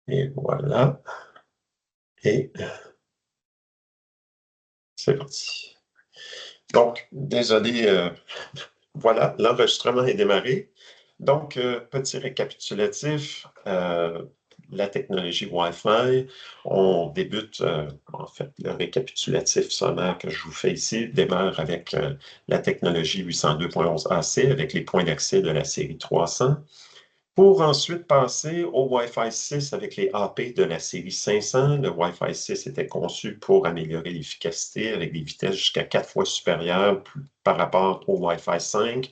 Et voilà. Et c'est parti. Donc, désolé, voilà, l'enregistrement est démarré. Donc, petit récapitulatif, la technologie Wi-Fi, on débute, en fait, le récapitulatif sommaire que je vous fais ici démarre avec la technologie 802.11ac avec les points d'accès de la série 300. Pour ensuite passer au Wi-Fi 6 avec les AP de la série 500. Le Wi-Fi 6 était conçu pour améliorer l'efficacité avec des vitesses jusqu'à 4 fois supérieures par rapport au Wi-Fi 5.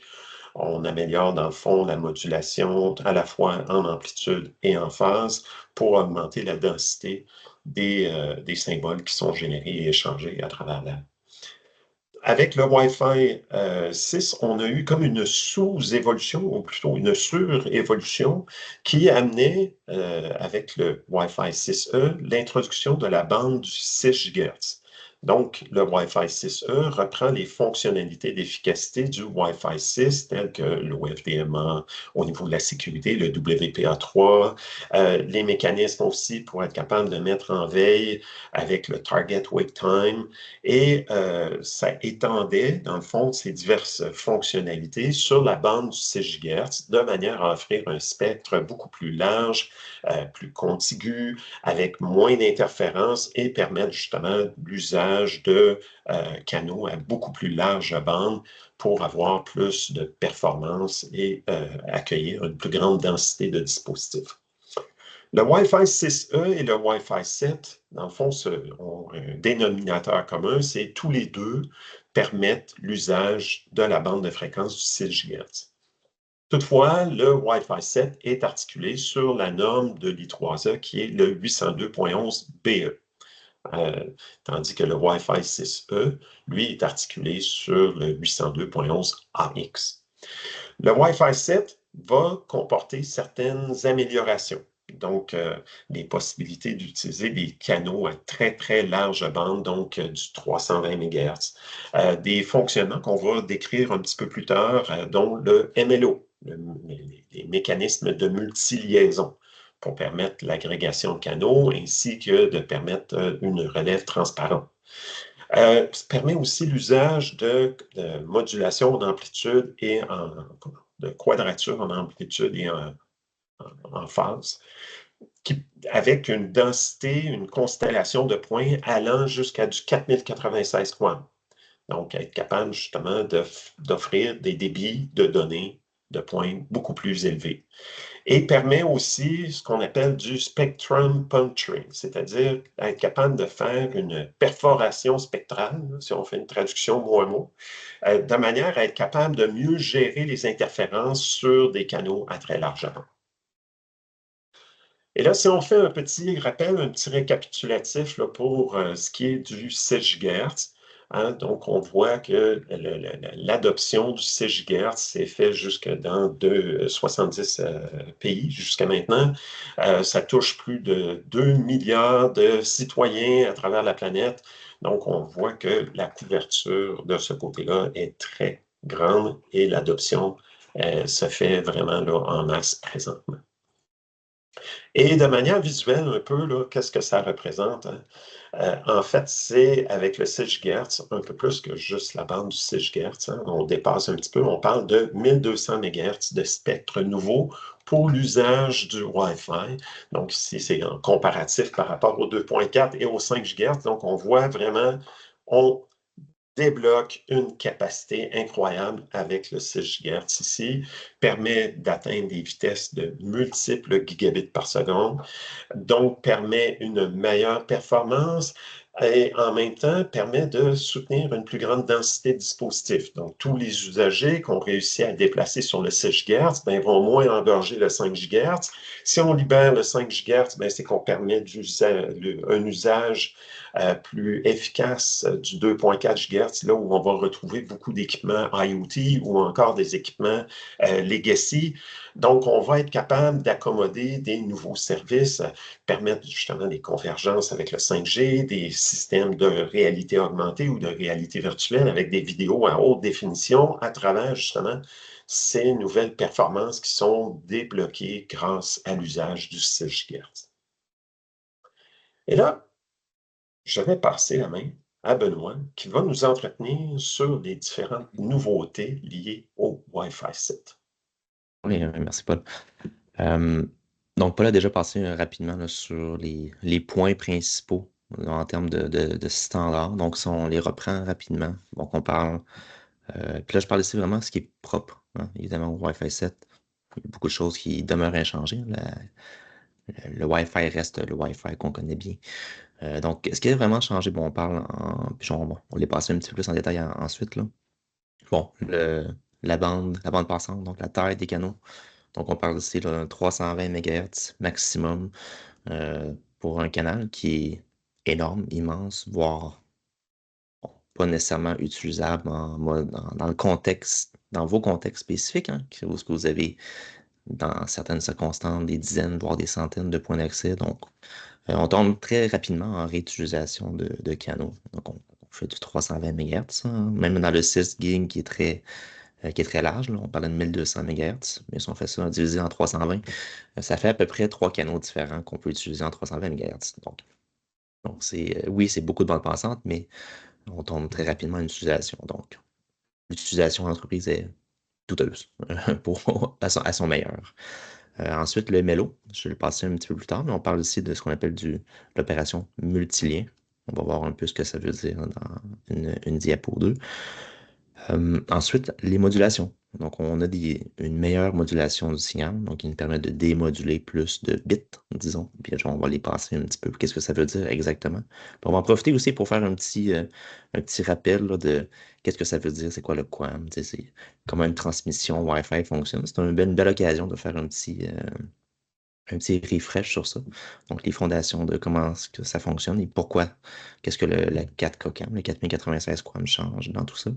On améliore dans le fond la modulation à la fois en amplitude et en phase pour augmenter la densité des symboles qui sont générés et échangés à travers l'air. Avec le Wi-Fi 6, on a eu comme une sous-évolution, ou plutôt une sur-évolution, qui amenait, avec le Wi-Fi 6E, l'introduction de la bande du 6 GHz. Donc, le Wi-Fi 6E reprend les fonctionnalités d'efficacité du Wi-Fi 6, telles que l'OFDMA au niveau de la sécurité, le WPA3, les mécanismes aussi pour être capable de mettre en veille avec le Target Wake Time, et ça étendait, dans le fond, ces diverses fonctionnalités sur la bande du 6 GHz de manière à offrir un spectre beaucoup plus large, plus contigu, avec moins d'interférences et permettre justement l'usage de canaux à beaucoup plus large bande pour avoir plus de performance et accueillir une plus grande densité de dispositifs. Le Wi-Fi 6E et le Wi-Fi 7, dans le fond, ont un dénominateur commun, c'est tous les deux permettent l'usage de la bande de fréquence du 6 GHz. Toutefois, le Wi-Fi 7 est articulé sur la norme de l'I3A qui est le 802.11be, tandis que le Wi-Fi 6E, lui, est articulé sur le 802.11ax. Le Wi-Fi 7 va comporter certaines améliorations. Donc, les possibilités d'utiliser des canaux à très, très large bande, donc du 320 MHz. Des fonctionnements qu'on va décrire un petit peu plus tard, dont le MLO, les mécanismes de multiliaison, pour permettre l'agrégation de canaux ainsi que de permettre une relève transparente. Ça permet aussi l'usage de modulation d'amplitude et de quadrature en amplitude et en phase, avec une densité, une constellation de points allant jusqu'à du 4096 QAM. Donc, être capable justement d'offrir des débits de données de points beaucoup plus élevés. Et permet aussi ce qu'on appelle du spectrum puncturing, c'est-à-dire être capable de faire une perforation spectrale, si on fait une traduction mot à mot, de manière à être capable de mieux gérer les interférences sur des canaux à très large bande. Et là, si on fait un petit rappel, un petit récapitulatif là, pour ce qui est du 6 GHz, hein, donc on voit que l'adoption du 6 GHz s'est fait jusque dans 70 pays jusqu'à maintenant. Ça touche plus de 2 milliards de citoyens à travers la planète. Donc, on voit que la couverture de ce côté-là est très grande et l'adoption se fait vraiment là, en masse présentement. Et de manière visuelle, un peu, là, qu'est-ce que ça représente? Hein? En fait, c'est avec le 6 GHz, un peu plus que juste la bande du 6 GHz. Hein? On dépasse un petit peu, on parle de 1200 MHz de spectre nouveau pour l'usage du Wi-Fi. Donc, ici, c'est en comparatif par rapport au 2.4 et au 5 GHz. Donc, on voit vraiment, on débloque une capacité incroyable avec le 6 GHz ici, permet d'atteindre des vitesses de multiples gigabits par seconde, donc permet une meilleure performance et en même temps permet de soutenir une plus grande densité de dispositifs. Donc, tous les usagers qu'on réussit à déplacer sur le 6 GHz ben, vont moins engorger le 5 GHz. Si on libère le 5 GHz, ben, c'est qu'on permet un usage plus efficace du 2.4 GHz, là où on va retrouver beaucoup d'équipements IoT ou encore des équipements legacy. Donc, on va être capable d'accommoder des nouveaux services, permettre justement des convergences avec le 5G, des systèmes de réalité augmentée ou de réalité virtuelle avec des vidéos à haute définition à travers justement ces nouvelles performances qui sont débloquées grâce à l'usage du 6 GHz. Et là, je vais passer la main à Benoît, qui va nous entretenir sur les différentes nouveautés liées au Wi-Fi 7. Oui, merci Paul. Euh, donc Paul a déjà passé rapidement là, sur les points principaux en termes de standards. Donc si on les reprend rapidement, donc on parle, puis là je parle ici vraiment de ce qui est propre, hein, évidemment au Wi-Fi 7. Il y a beaucoup de choses qui demeurent inchangées. Le Wi-Fi reste le Wi-Fi qu'on connaît bien. Donc, ce qui a vraiment changé, bon, on parle puis on les passe un petit peu plus en détail ensuite, là. Bon, la bande passante, donc la taille des canaux. Donc, on parle ici de 320 MHz maximum pour un canal qui est énorme, immense, voire bon, pas nécessairement utilisable dans le contexte, dans vos contextes spécifiques, hein, ce que vous avez dans certaines circonstances des dizaines, voire des centaines de points d'accès. Donc, on tombe très rapidement en réutilisation de canaux. Donc, on fait du 320 MHz, hein, même dans le 6 gig qui est très large, là, on parle de 1200 MHz, mais si on fait ça divisé en 320, ça fait à peu près trois canaux différents qu'on peut utiliser en 320 MHz. Donc oui, c'est beaucoup de bandes passantes, mais on tombe très rapidement en utilisation. Donc, l'utilisation en entreprise est douteuse à son meilleur. Ensuite, le MLO, je vais le passer un petit peu plus tard, mais on parle ici de ce qu'on appelle l'opération multilien. On va voir un peu ce que ça veut dire dans une diapo 2. Ensuite, les modulations. Donc, on a une meilleure modulation du signal, donc qui nous permet de démoduler plus de bits, disons. Puis on va les passer un petit peu. Qu'est-ce que ça veut dire exactement? Puis on va en profiter aussi pour faire un petit rappel là, de qu'est-ce que ça veut dire, c'est quoi le QAM, tu sais, c'est comment une transmission Wi-Fi fonctionne. C'est une belle occasion de faire un petit refresh sur ça. Donc, les fondations de comment est-ce que ça fonctionne et pourquoi, qu'est-ce que la 4K CAM, le 4096 QAM change dans tout ça.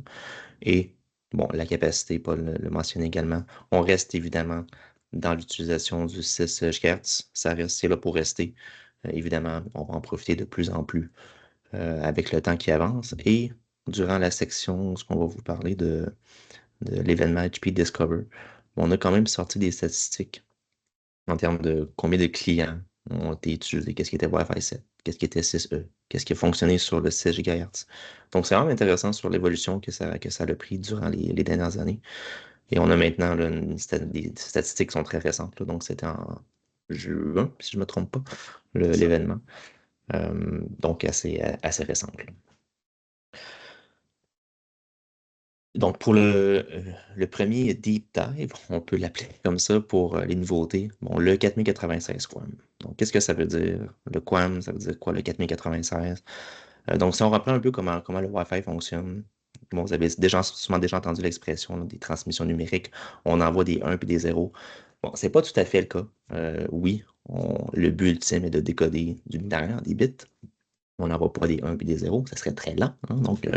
Et bon, la capacité, Paul le mentionnait également, on reste évidemment dans l'utilisation du 6 GHz. C'est là pour rester. Évidemment, on va en profiter de plus en plus avec le temps qui avance. Et durant la section, ce qu'on va vous parler de l'événement HP Discover, on a quand même sorti des statistiques en termes de combien de clients ont été utilisés, qu'est-ce qui était Wi-Fi 7, qu'est-ce qui était 6E, qu'est-ce qui a fonctionné sur le 6 GHz. Donc, c'est vraiment intéressant sur l'évolution que ça a pris durant les dernières années. Et on a maintenant là, des statistiques qui sont très récentes, là. Donc, c'était en juin, si je ne me trompe pas, C'est ça. l'événement. Donc, assez récent, là. Donc, pour le premier deep dive, on peut l'appeler comme ça pour les nouveautés. Bon, le 4096 QAM. Donc, qu'est-ce que ça veut dire? Le QAM, ça veut dire quoi, le 4096? Donc, si on reprend un peu comment le Wi-Fi fonctionne, bon, vous avez sûrement déjà entendu l'expression là, des transmissions numériques. On envoie des 1 puis des 0. Bon, c'est pas tout à fait le cas. Oui, le but ultime est de décoder du binaire, des bits. On n'envoie pas des 1 et des 0, ça serait très lent, hein, donc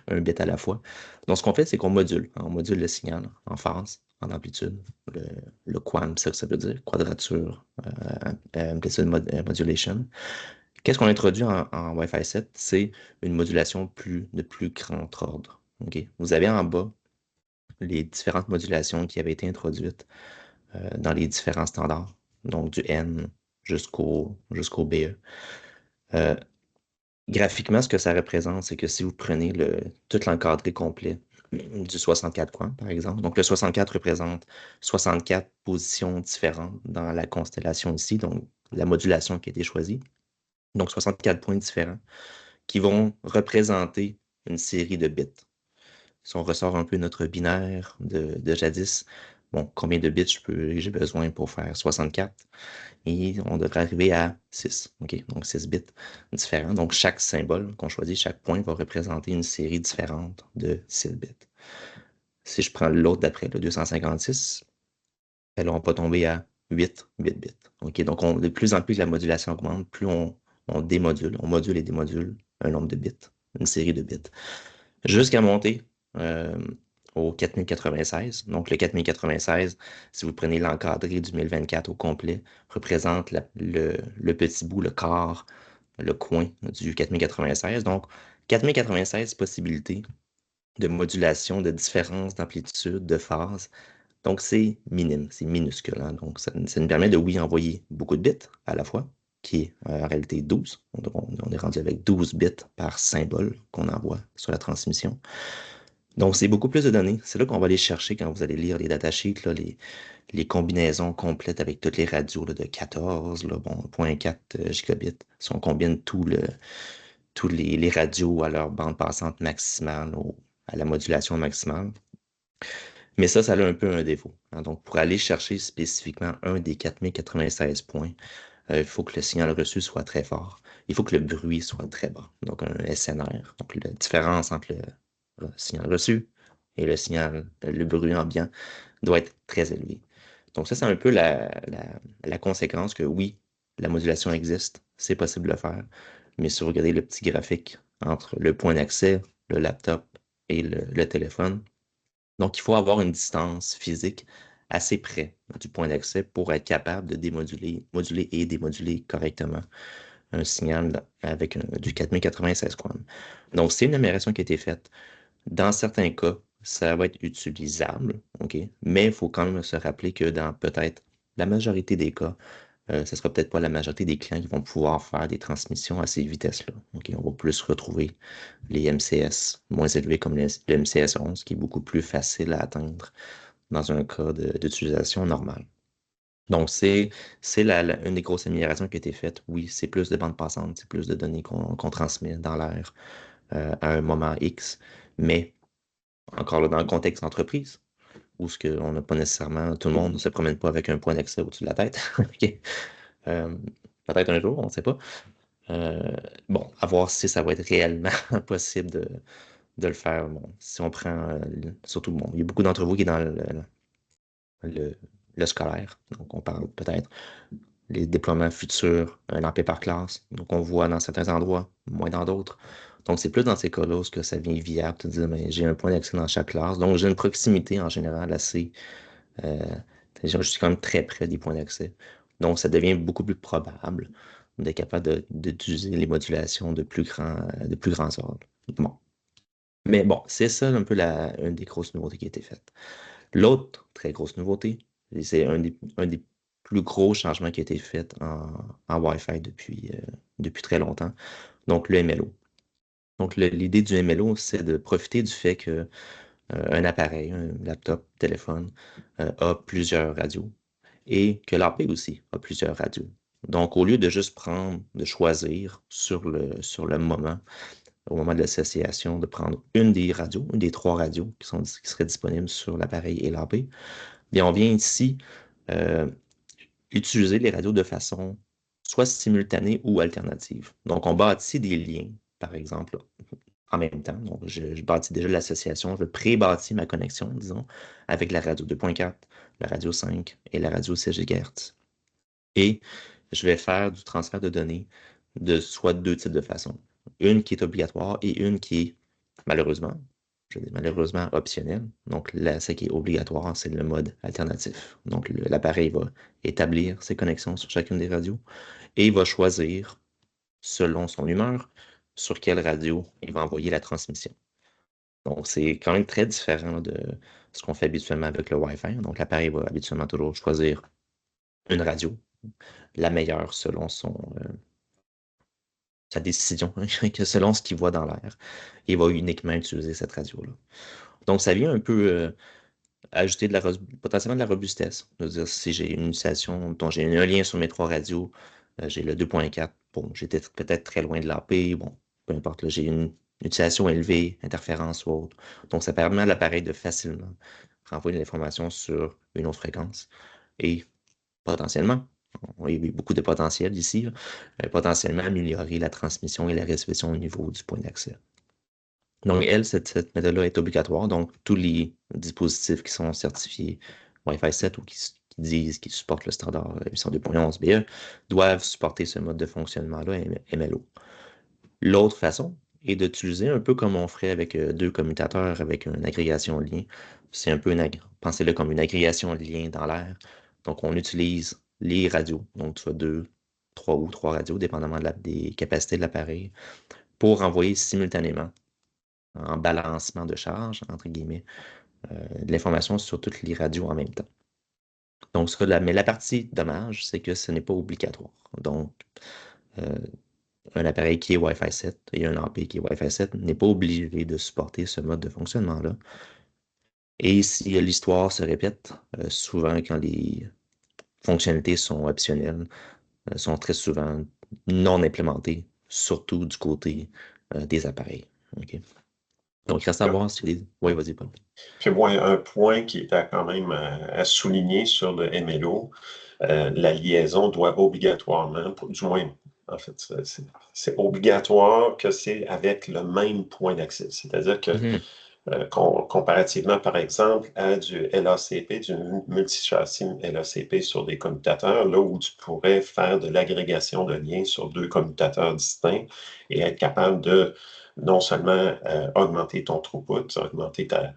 un bit à la fois. Donc, ce qu'on fait, c'est qu'on module, hein. On module le signal en phase, en amplitude, le QAM, c'est ça que ça veut dire, quadrature, amplitude modulation. Qu'est-ce qu'on introduit en Wi-Fi 7? C'est une modulation de plus grand ordre. OK? Vous avez en bas les différentes modulations qui avaient été introduites dans les différents standards, donc du N jusqu'au BE. Euh, Graphiquement, ce que ça représente, c'est que si vous prenez tout l'encadré complet du 64 coins, par exemple, donc le 64 représente 64 positions différentes dans la constellation ici, donc la modulation qui a été choisie. Donc 64 points différents qui vont représenter une série de bits. Si on ressort un peu notre binaire de jadis, bon, combien de bits j'ai besoin pour faire 64? Et on devrait arriver à 6. OK? Donc 6 bits différents. Donc chaque symbole qu'on choisit, chaque point va représenter une série différente de 6 bits. Si je prends l'autre d'après, le 256, ben là, on va tomber à 8 bits. OK? Donc de plus en plus que la modulation augmente, plus on démodule, on module et démodule un nombre de bits, une série de bits, jusqu'à monter euh, au 4096. Donc, le 4096, si vous prenez l'encadré du 1024 au complet, représente le petit bout, le quart, le coin du 4096. Donc, 4096 possibilités de modulation, de différence d'amplitude, de phase. Donc, c'est minime, c'est minuscule, hein. Donc, ça nous permet de, oui, envoyer beaucoup de bits à la fois, qui est en réalité 12. Donc, on est rendu avec 12 bits par symbole qu'on envoie sur la transmission. Donc, c'est beaucoup plus de données. C'est là qu'on va aller chercher quand vous allez lire les datasheets, là, les combinaisons complètes avec toutes les radios là, de 14, là, bon, 0.4 gigabits. Si on combine tous les radios à leur bande passante maximale ou à la modulation maximale. Mais ça a un peu un défaut, hein. Donc, pour aller chercher spécifiquement un des 4096 points, il faut que le signal reçu soit très fort. Il faut que le bruit soit très bas. Donc, un SNR. Donc, la différence entre le signal reçu et le bruit ambiant doit être très élevé. Donc, ça, c'est un peu la conséquence que oui, la modulation existe, c'est possible de le faire. Mais si vous regardez le petit graphique entre le point d'accès, le laptop et le téléphone, donc il faut avoir une distance physique assez près du point d'accès pour être capable de moduler et démoduler correctement un signal avec du 4096 QAM. Donc, c'est une amélioration qui a été faite. Dans certains cas, ça va être utilisable, OK? Mais il faut quand même se rappeler que dans peut-être la majorité des cas, ce ne sera peut-être pas la majorité des clients qui vont pouvoir faire des transmissions à ces vitesses-là. OK? On va plus retrouver les MCS moins élevés comme le MCS 11, qui est beaucoup plus facile à atteindre dans un cas d'utilisation normale. Donc, c'est une des grosses améliorations qui a été faite. Oui, c'est plus de bandes passantes, c'est plus de données qu'on transmet dans l'air à un moment X, mais encore là, dans le contexte d'entreprise, où ce qu'on n'a pas nécessairement, tout le monde ne se promène pas avec un point d'accès au-dessus de la tête. OK. Euh, Peut-être un jour, on ne sait pas. Euh, bon, à voir si ça va être réellement possible de le faire. Bon, si on prend, surtout, bon, il y a beaucoup d'entre vous qui est dans le, le scolaire, donc on parle peut-être les déploiements futurs, un AP par classe. Donc, on voit dans certains endroits, moins dans d'autres. Donc, c'est plus dans ces cas-là où que ça devient viable de dire, mais j'ai un point d'accès dans chaque classe. Donc, j'ai une proximité en général assez. euh, je suis quand même très près des points d'accès. Donc, ça devient beaucoup plus probable d'être capable d'utiliser les modulations de plus grands ordres. Bon. Mais bon, c'est ça un peu une des grosses nouveautés qui a été faite. L'autre très grosse nouveauté, et c'est un des plus gros changements qui a été fait en Wi-Fi depuis très longtemps, donc le MLO. Donc l'idée du MLO, c'est de profiter du fait que un appareil, un laptop, téléphone, a plusieurs radios et que l'AP aussi a plusieurs radios. Donc au lieu de juste de choisir sur le moment, au moment de l'association, de prendre une des radios, une des trois radios qui seraient disponibles sur l'appareil et l'AP, bien, on vient ici euh, utiliser les radios de façon soit simultanée ou alternative. Donc, on bâtit des liens, par exemple, en même temps. Donc, je bâtis déjà l'association, je pré-bâtis ma connexion, disons, avec la radio 2.4, la radio 5 et la radio 6 GHz. Et je vais faire du transfert de données de soit deux types de façons. Une qui est obligatoire et une qui est malheureusement, je dis malheureusement optionnelle. Donc là, ce qui est obligatoire, c'est le mode alternatif. Donc l'appareil va établir ses connexions sur chacune des radios et il va choisir, selon son humeur, sur quelle radio il va envoyer la transmission. Donc c'est quand même très différent là, de ce qu'on fait habituellement avec le Wi-Fi. Donc l'appareil va habituellement toujours choisir une radio, la meilleure selon sa décision, que selon ce qu'il voit dans l'air. Il va uniquement utiliser cette radio-là. Donc, ça vient un peu ajouter potentiellement de la robustesse. C'est-à-dire, si j'ai une utilisation, dont j'ai un lien sur mes trois radios, j'ai le 2.4, bon, j'étais peut-être très loin de l'AP, bon, peu importe, là, j'ai une utilisation élevée, interférence ou autre. Donc, ça permet à l'appareil de facilement renvoyer l'information sur une autre fréquence. Et potentiellement, il y a beaucoup de potentiel ici, là, potentiellement améliorer la transmission et la réception au niveau du point d'accès. Donc, cette méthode-là est obligatoire. Donc, tous les dispositifs qui sont certifiés Wi-Fi 7 ou qui disent qu'ils supportent le standard 802.11 BE doivent supporter ce mode de fonctionnement-là MLO. L'autre façon est d'utiliser un peu comme on ferait avec deux commutateurs avec une agrégation de liens. C'est un peu pensez-le comme une agrégation de liens dans l'air. Donc, on utilise les radios, donc soit deux, trois radios, dépendamment des capacités de l'appareil, pour envoyer simultanément en balancement de charge, entre guillemets, de l'information sur toutes les radios en même temps. Donc, mais la partie dommage, c'est que ce n'est pas obligatoire. Donc, euh, un appareil qui est Wi-Fi 7 et un AP qui est Wi-Fi 7 n'est pas obligé de supporter ce mode de fonctionnement-là. Et si l'histoire se répète, souvent quand les fonctionnalités sont optionnelles, sont très souvent non implémentées, surtout du côté des appareils. OK? Donc, il reste à voir si les... Oui, vas-y, Paul. Puis moi, un point qui était quand même à souligner sur le MLO, la liaison doit obligatoirement, du moins, en fait, c'est obligatoire que c'est avec le même point d'accès. C'est-à-dire que Mhm. comparativement, par exemple, à du LACP, du multichâssis LACP sur des commutateurs, là où tu pourrais faire de l'agrégation de liens sur deux commutateurs distincts et être capable de non seulement augmenter ton throughput, augmenter ta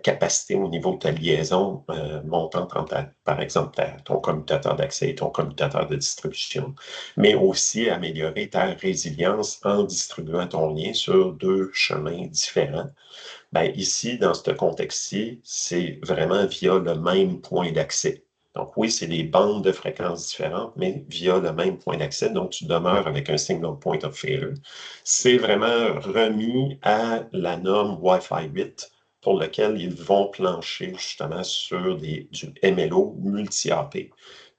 capacité au niveau de ta liaison montante entre, par exemple, ton commutateur d'accès et ton commutateur de distribution, mais aussi améliorer ta résilience en distribuant ton lien sur deux chemins différents. Ben, ici, dans ce contexte-ci, c'est vraiment via le même point d'accès. Donc oui, c'est des bandes de fréquences différentes, mais via le même point d'accès, donc tu demeures avec un single point of failure. C'est vraiment remis à la norme Wi-Fi 8 pour lequel ils vont plancher justement sur du MLO multi-AP.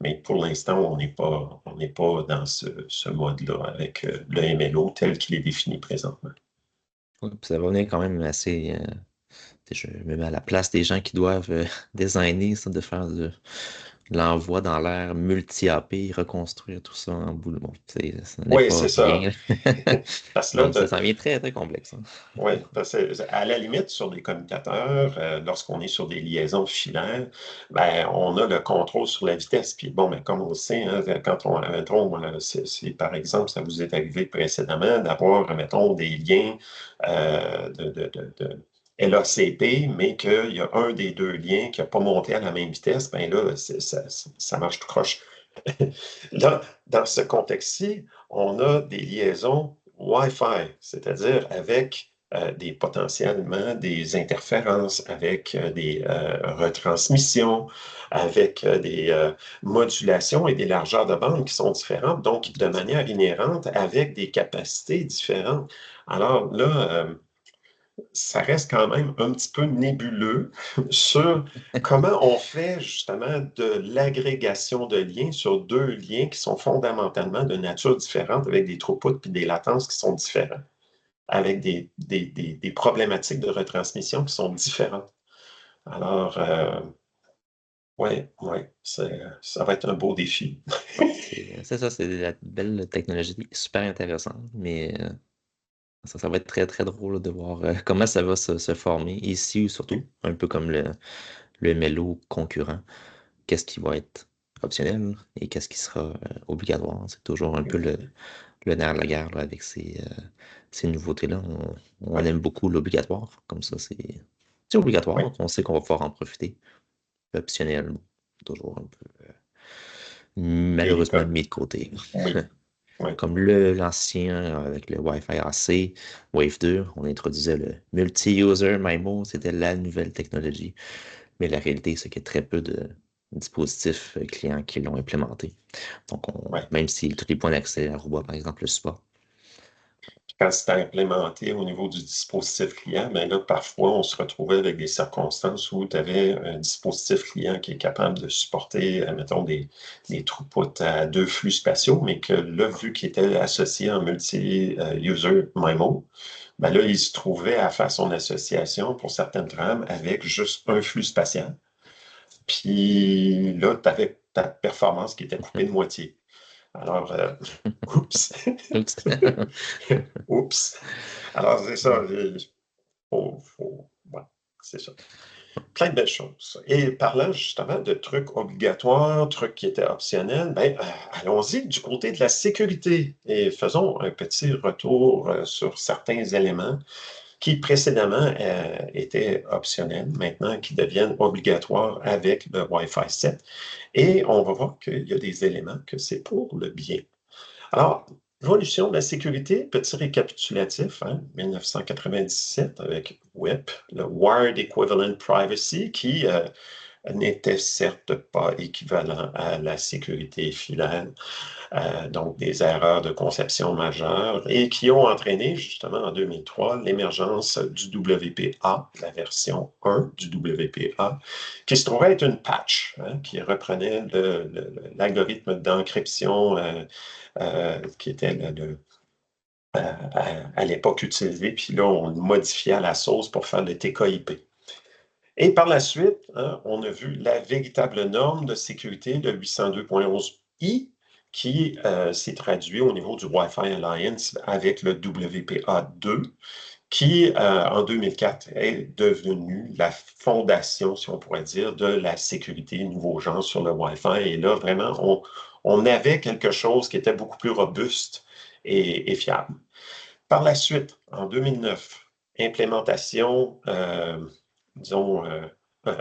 Mais pour l'instant, on n'est pas dans ce mode-là avec le MLO tel qu'il est défini présentement. Ouais, puis ça va venir quand même assez. Je me mets à la place des gens qui doivent designer ça, de faire de l'envoi dans l'air multi-AP, reconstruire tout ça en bout. Bon, ce n'est Oui, c'est pas rien. ça. Parce que là, Donc, ça devient très, très complexe, hein. oui, parce que à la limite, sur des commutateurs, lorsqu'on est sur des liaisons filaires, ben, on a le contrôle sur la vitesse. Puis bon, ben, comme on le sait, hein, quand mettons, par exemple, ça vous est arrivé précédemment d'avoir, mettons, des liens de LACP, mais qu'il y a un des deux liens qui n'a pas monté à la même vitesse, ben là, ça marche tout croche. Là, dans ce contexte-ci, on a des liaisons Wi-Fi, c'est-à-dire avec potentiellement des interférences, avec des retransmissions, avec des modulations et des largeurs de bande qui sont différentes, donc de manière inhérente, avec des capacités différentes. Alors là, ça reste quand même un petit peu nébuleux sur comment on fait justement de l'agrégation de liens sur deux liens qui sont fondamentalement de nature différente, avec des throughputs et des latences qui sont différents, avec des problématiques de retransmission qui sont différentes. Alors, ouais, ça va être un beau défi. C'est ça, c'est de la belle technologie, super intéressante, mais ça va être très, très drôle là, de voir comment ça va se former ici, surtout, un peu comme le Melo concurrent. Qu'est-ce qui va être optionnel et qu'est-ce qui sera obligatoire. C'est toujours un peu le nerf de la guerre là, avec ces nouveautés-là. On Ouais, aime beaucoup l'obligatoire, comme ça c'est obligatoire, ouais, donc on sait qu'on va pouvoir en profiter. L'optionnel, bon, toujours un peu malheureusement délicat. mis de côté. Oui, oui. Comme l'ancien avec le Wi-Fi AC, Wave 2, on introduisait le multi-user MIMO, c'était la nouvelle technologie. Mais la réalité, c'est qu'il y a très peu de dispositifs clients qui l'ont implémenté. Donc, Ouais. même si tous les points d'accès à Aruba, par exemple, le support. Quand c'était implémenté au niveau du dispositif client, ben là, parfois, on se retrouvait avec des circonstances où tu avais un dispositif client qui est capable de supporter, mettons, des throughputs à deux flux spatiaux, mais que là, vu qu'il était associé en multi-user MIMO, ben là, il se trouvait à faire son association pour certaines trames avec juste un flux spatial. Puis là, tu avais ta performance qui était coupée de moitié. Alors, oups, Oups. oups. Alors, c'est ça. Ouais, c'est ça. Plein de belles choses. Et parlant justement de trucs obligatoires, trucs qui étaient optionnels, ben, allons-y du côté de la sécurité et faisons un petit retour sur certains éléments qui précédemment étaient optionnels, maintenant qui deviennent obligatoires avec le Wi-Fi 7. Et on va voir qu'il y a des éléments que c'est pour le bien. Alors, l'évolution de la sécurité, petit récapitulatif, hein, 1997 avec WEP, le Wired Equivalent Privacy, qui n'était certes pas équivalent à la sécurité filaire, donc des erreurs de conception majeures, et qui ont entraîné justement en 2003 l'émergence du WPA, la version 1 du WPA, qui se trouvait être une patch, hein, qui reprenait l'algorithme d'encryption qui était à l'époque utilisé, puis là, on le modifiait à la sauce pour faire le TKIP. Et par la suite, hein, on a vu la véritable norme de sécurité, le 802.11i, qui s'est traduit au niveau du Wi-Fi Alliance avec le WPA2, qui, en 2004, est devenu la fondation, si on pourrait dire, de la sécurité nouveau genre sur le Wi-Fi. Et là, vraiment, on avait quelque chose qui était beaucoup plus robuste et fiable. Par la suite, en 2009, implémentation, disons,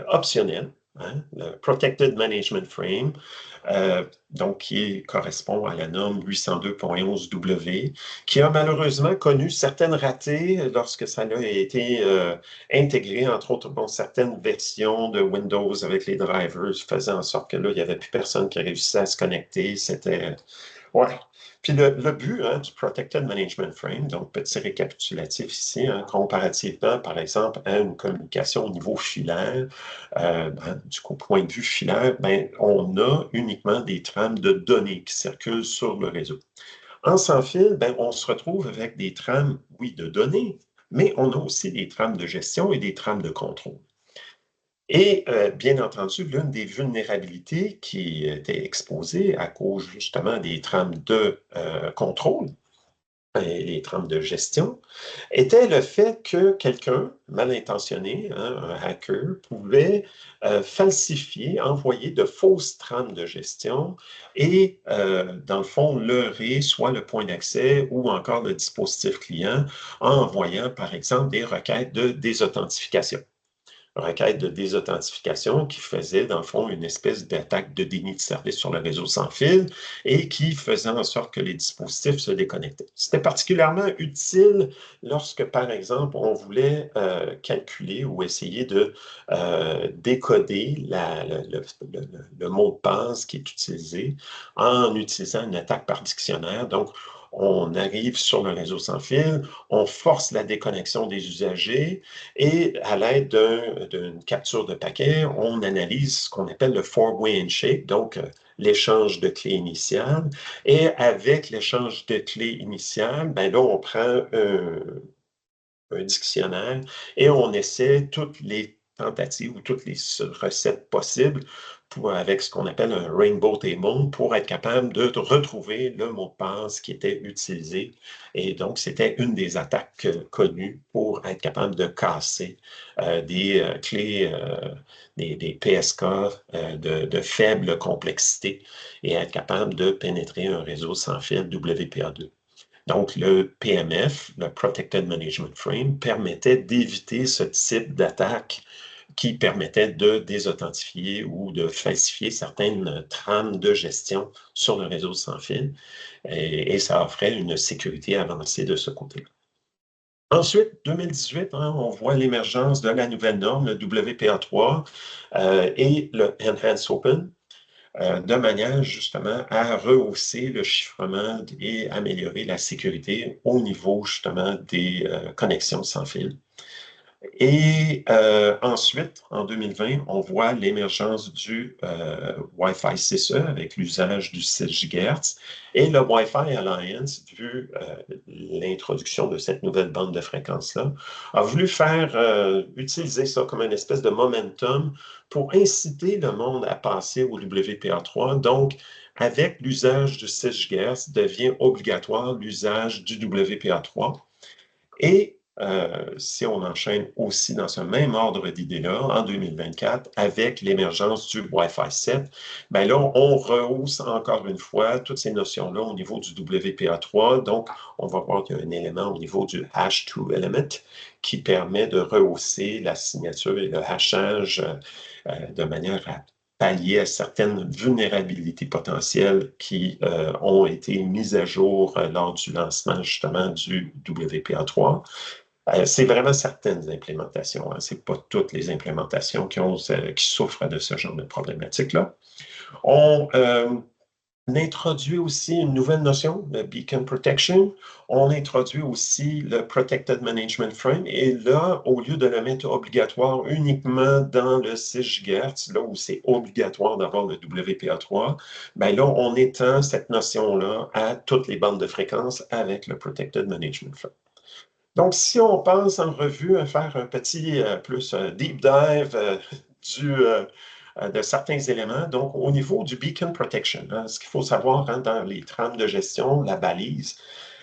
optionnelle, hein, le Protected Management Frame, donc qui correspond à la norme 802.11w, qui a malheureusement connu certaines ratées lorsque ça a été intégré, entre autres, bon, certaines versions de Windows avec les drivers, faisant en sorte que là, il n'y avait plus personne qui réussissait à se connecter. C'était... Ouais. Puis le but hein, du Protected Management Frame, donc petit récapitulatif ici, hein, comparativement par exemple à une communication au niveau filaire, du point de vue filaire, ben, on a uniquement des trames de données qui circulent sur le réseau. En sans fil, ben, on se retrouve avec des trames, oui, de données, mais on a aussi des trames de gestion et des trames de contrôle. Et bien entendu, l'une des vulnérabilités qui était exposée à cause justement des trames de contrôle et les trames de gestion était le fait que quelqu'un mal intentionné, hein, un hacker, pouvait falsifier, envoyer de fausses trames de gestion et, dans le fond, leurrer soit le point d'accès ou encore le dispositif client en envoyant, par exemple, des requêtes de désauthentification. Requête de désauthentification qui faisait, dans le fond, une espèce d'attaque de déni de service sur le réseau sans fil et qui faisait en sorte que les dispositifs se déconnectaient. C'était particulièrement utile lorsque, par exemple, on voulait calculer ou essayer de décoder le mot de passe qui est utilisé en utilisant une attaque par dictionnaire. Donc, on arrive sur le réseau sans fil, on force la déconnexion des usagers et à l'aide d'une capture de paquet, on analyse ce qu'on appelle le four-way handshake, donc l'échange de clés initiales. Et avec l'échange de clés initiales, ben là, on prend un dictionnaire et on essaie toutes les tentatives ou toutes les recettes possibles avec ce qu'on appelle un rainbow table pour être capable de retrouver le mot de passe qui était utilisé. Et donc, c'était une des attaques connues pour être capable de casser des clés, des PSK de faible complexité et être capable de pénétrer un réseau sans fil WPA2. Donc, le PMF, le Protected Management Frame, permettait d'éviter ce type d'attaque qui permettait de désauthentifier ou de falsifier certaines trames de gestion sur le réseau sans fil. Et ça offrait une sécurité avancée de ce côté-là. Ensuite, 2018, hein, on voit l'émergence de la nouvelle norme, le WPA3 et le Enhanced Open, de manière justement à rehausser le chiffrement et améliorer la sécurité au niveau justement des connexions sans fil. Et ensuite, en 2020, on voit l'émergence du Wi-Fi 6E avec l'usage du 6 GHz et le Wi-Fi Alliance, vu l'introduction de cette nouvelle bande de fréquences-là, a voulu faire utiliser ça comme une espèce de momentum pour inciter le monde à passer au WPA3. Donc, avec l'usage du 6 GHz, devient obligatoire l'usage du WPA3. Et si on enchaîne aussi dans ce même ordre d'idées-là, en 2024, avec l'émergence du Wi-Fi 7, ben là, on rehausse encore une fois toutes ces notions-là au niveau du WPA3. Donc, on va voir qu'il y a un élément au niveau du hash to element qui permet de rehausser la signature et le hachage de manière à pallier à certaines vulnérabilités potentielles qui ont été mises à jour lors du lancement justement du WPA3. C'est vraiment certaines implémentations, hein. Ce n'est pas toutes les implémentations qui souffrent de ce genre de problématique-là. On introduit aussi une nouvelle notion, le Beacon Protection. On introduit aussi le Protected Management Frame. Et là, au lieu de le mettre obligatoire uniquement dans le 6 GHz, là où c'est obligatoire d'avoir le WPA3, ben là, on étend cette notion-là à toutes les bandes de fréquences avec le Protected Management Frame. Donc, si on passe en revue à faire un petit plus deep dive de certains éléments, donc au niveau du beacon protection, hein, ce qu'il faut savoir hein, dans les trames de gestion, la balise,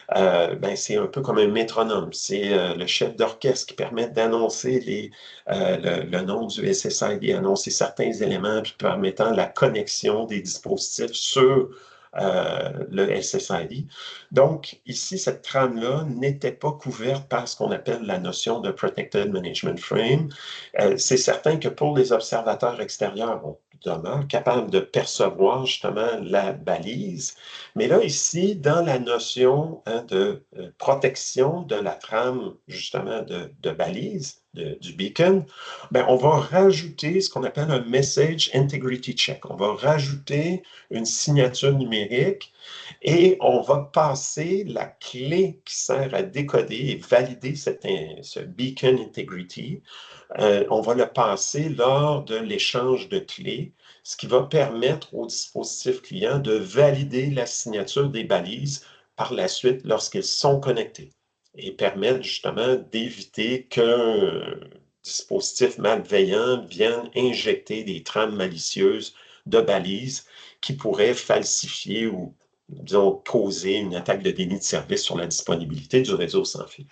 ben, c'est un peu comme un métronome. C'est le chef d'orchestre qui permet d'annoncer le nom du SSID, annoncer certains éléments permettant la connexion des dispositifs sur le SSID. Donc, ici, cette trame-là n'était pas couverte par ce qu'on appelle la notion de Protected Management Frame. C'est certain que pour les observateurs extérieurs, on demeure capable de percevoir justement la balise. Mais là, ici, dans la notion hein, de protection de la trame, justement, de balise, du beacon, ben, on va rajouter ce qu'on appelle un Message Integrity Check. On va rajouter une signature numérique et on va passer la clé qui sert à décoder et valider ce Beacon Integrity. On va le passer lors de l'échange de clés, ce qui va permettre au dispositif client de valider la signature des balises par la suite lorsqu'ils sont connectés et permettre justement d'éviter qu'un dispositif malveillant vienne injecter des trames malicieuses de balises qui pourraient falsifier ou, disons, causer une attaque de déni de service sur la disponibilité du réseau sans fil.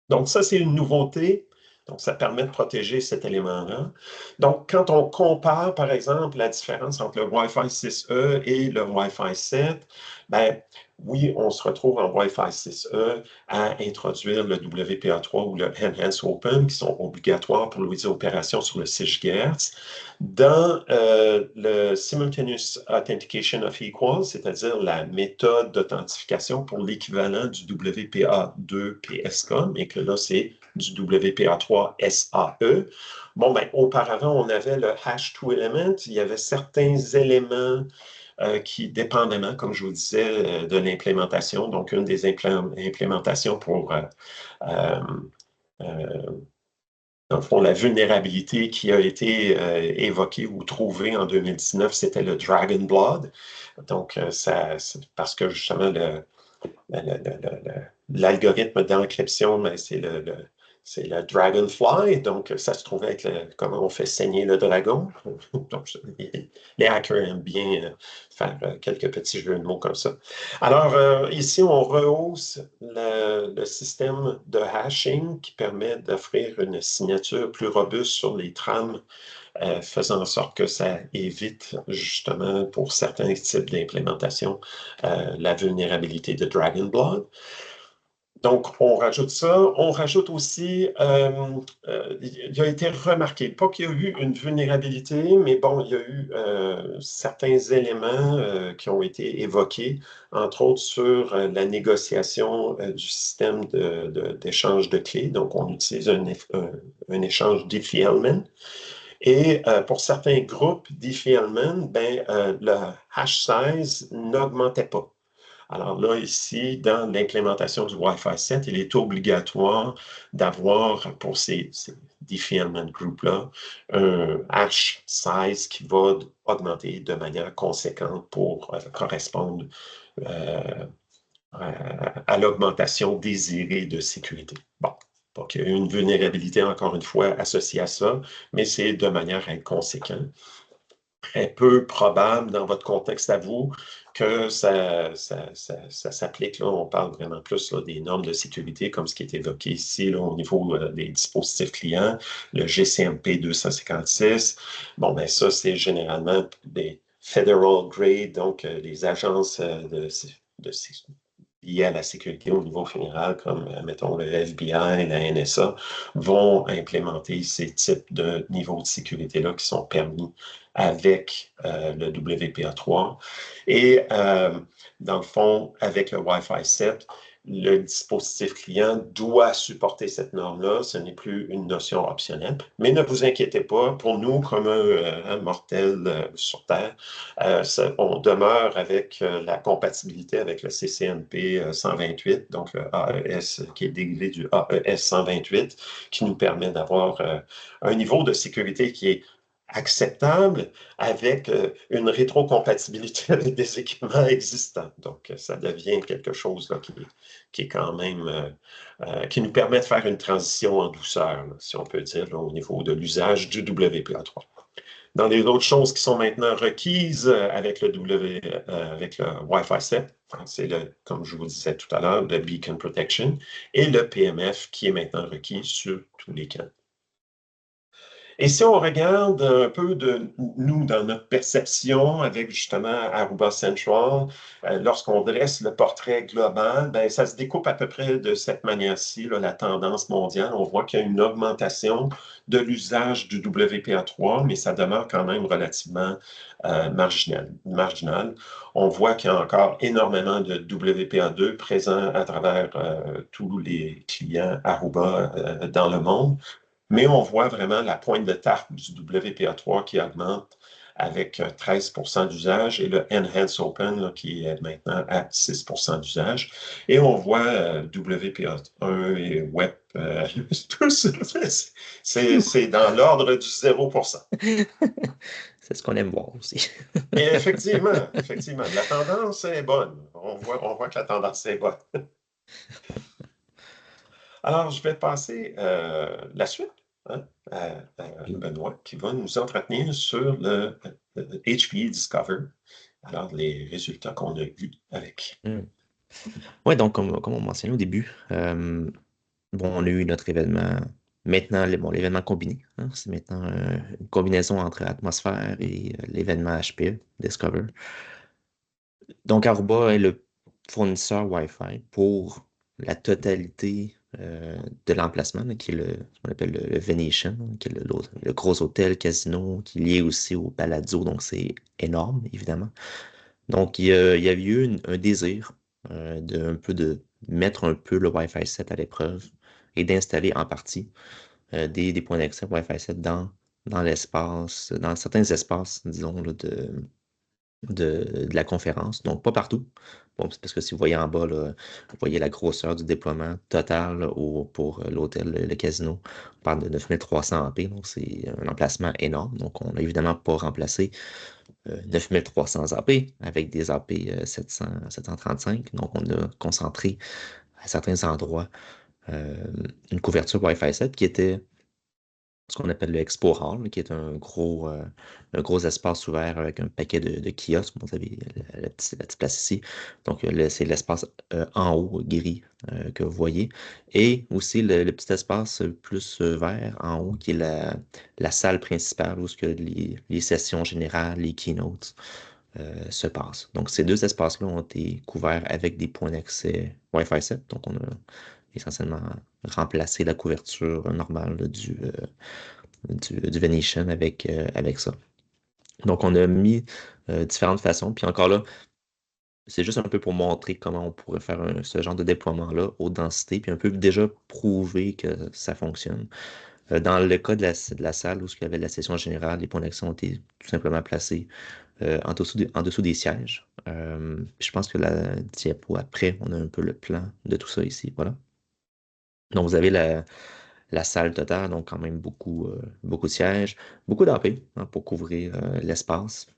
Donc, ça, c'est une nouveauté. Donc, ça permet de protéger cet élément-là. Donc, quand on compare, par exemple, la différence entre le Wi-Fi 6E et le Wi-Fi 7, ben, oui, on se retrouve en Wi-Fi 6E à introduire le WPA3 ou le Enhanced Open, qui sont obligatoires pour les opérations sur le 6 GHz. Dans le Simultaneous Authentication of Equals, c'est-à-dire la méthode d'authentification pour l'équivalent du WPA2 PSCOM, et que là, c'est du WPA3 SAE. Bon, ben, auparavant, on avait le hash to element. Il y avait certains éléments qui, dépendamment, comme je vous disais, de l'implémentation, donc une des implémentations pour dans le fond, la vulnérabilité qui a été évoquée ou trouvée en 2019, c'était le Dragon Blood. Donc, parce que justement, l'algorithme d'encryption, c'est le Dragonfly. Donc, ça se trouvait être comment on fait saigner le dragon. Donc, les hackers aiment bien faire quelques petits jeux de mots comme ça. Alors, ici, on rehausse le système de hashing qui permet d'offrir une signature plus robuste sur les trames, faisant en sorte que ça évite justement pour certains types d'implémentation la vulnérabilité de Dragon Blood. Donc, on rajoute ça. On rajoute aussi, il a été remarqué, pas qu'il y a eu une vulnérabilité, mais bon, il y a eu certains éléments qui ont été évoqués, entre autres sur la négociation du système d'échange de clés. Donc, on utilise un échange Diffie-Hellman. Et pour certains groupes Diffie-Hellman, ben, le hash size n'augmentait pas. Alors là, ici, dans l'implémentation du Wi-Fi 7, il est obligatoire d'avoir pour ces Diffie-Hellman groups-là un hash size qui va augmenter de manière conséquente pour correspondre à l'augmentation désirée de sécurité. Bon, pas qu'il y ait une vulnérabilité, encore une fois, associée à ça, mais c'est de manière à être conséquent. Très peu probable dans votre contexte à vous que ça s'applique. Là, on parle vraiment plus là, des normes de sécurité comme ce qui est évoqué ici là, au niveau des dispositifs clients, le GCMP 256. Bon, ben ça, c'est généralement des federal grade, donc les agences liées à la sécurité au niveau fédéral, comme, mettons, le FBI, la NSA, vont implémenter ces types de niveaux de sécurité-là qui sont permis avec le WPA3. Et dans le fond, avec le Wi-Fi 7, le dispositif client doit supporter cette norme-là. Ce n'est plus une notion optionnelle. Mais ne vous inquiétez pas, pour nous, comme un mortel sur Terre, on demeure avec la compatibilité avec le CCNP 128, donc le AES qui est dérivé du AES 128, qui nous permet d'avoir un niveau de sécurité qui est acceptable avec une rétrocompatibilité avec des équipements existants. Donc, ça devient quelque chose là, qui est quand même, qui nous permet de faire une transition en douceur, là, si on peut dire, là, au niveau de l'usage du WPA3. Dans les autres choses qui sont maintenant requises avec le avec le Wi-Fi 7, c'est comme je vous disais tout à l'heure, le Beacon Protection et le PMF qui est maintenant requis sur tous les canaux. Et si on regarde un peu de nous dans notre perception avec justement Aruba Central, lorsqu'on dresse le portrait global, ben, ça se découpe à peu près de cette manière-ci, là, la tendance mondiale. On voit qu'il y a une augmentation de l'usage du WPA3, mais ça demeure quand même relativement marginal. On voit qu'il y a encore énormément de WPA2 présents à travers tous les clients Aruba dans le monde. Mais on voit vraiment la pointe de tarte du WPA3 qui augmente avec 13 d'usage et le Enhanced Open là, qui est maintenant à 6 d'usage. Et on voit WPA1 et WEP, tous, c'est dans l'ordre du 0%. C'est ce qu'on aime voir aussi. Et effectivement, la tendance est bonne. On voit que la tendance est bonne. Alors, je vais passer la suite hein, à Benoît qui va nous entretenir sur le HPE Discover. Alors, les résultats qu'on a eus avec. Oui, donc comme on mentionnait au début, bon, on a eu notre événement, maintenant, l'événement combiné. Hein, c'est maintenant une combinaison entre Atmosphère et l'événement HPE Discover. Donc, Aruba est le fournisseur Wi-Fi pour la totalité de l'emplacement, là, qui est ce qu'on appelle le Venetian, qui est le gros hôtel casino, qui est lié aussi au Palazzo, donc c'est énorme, évidemment. Donc, il y a eu un désir de mettre un peu le Wi-Fi 7 à l'épreuve et d'installer en partie des points d'accès Wi-Fi 7 dans l'espace, dans certains espaces, disons, là, de la conférence. Donc, pas partout. Bon, c'est parce que si vous voyez en bas, là, vous voyez la grosseur du déploiement total là, pour l'hôtel, le casino. On parle de 9300 AP, donc c'est un emplacement énorme. Donc, on n'a évidemment pas remplacé 9300 AP avec des AP 735. Donc, on a concentré à certains endroits une couverture Wi-Fi 7 qui était ce qu'on appelle le Expo Hall, qui est un gros espace ouvert avec un paquet de kiosques. Vous avez la petite place ici. Donc, c'est l'espace en haut, gris, que vous voyez. Et aussi le petit espace plus vert en haut, qui est la salle principale où ce que les sessions générales, les keynotes se passent. Donc, ces deux espaces-là ont été couverts avec des points d'accès Wi-Fi 7. Donc, on a essentiellement remplacé la couverture normale là, du Venetian avec ça. Donc, on a mis différentes façons. Puis encore là, c'est juste un peu pour montrer comment on pourrait faire ce genre de déploiement-là, haute densité, puis un peu déjà prouver que ça fonctionne. Dans le cas de la salle où il y avait la session générale, les points d'action ont été tout simplement placés en dessous des sièges. Je pense que la diapo après, on a un peu le plan de tout ça ici. Voilà. Donc, vous avez la salle totale, donc quand même beaucoup de sièges, beaucoup d'AP hein, pour couvrir l'espace.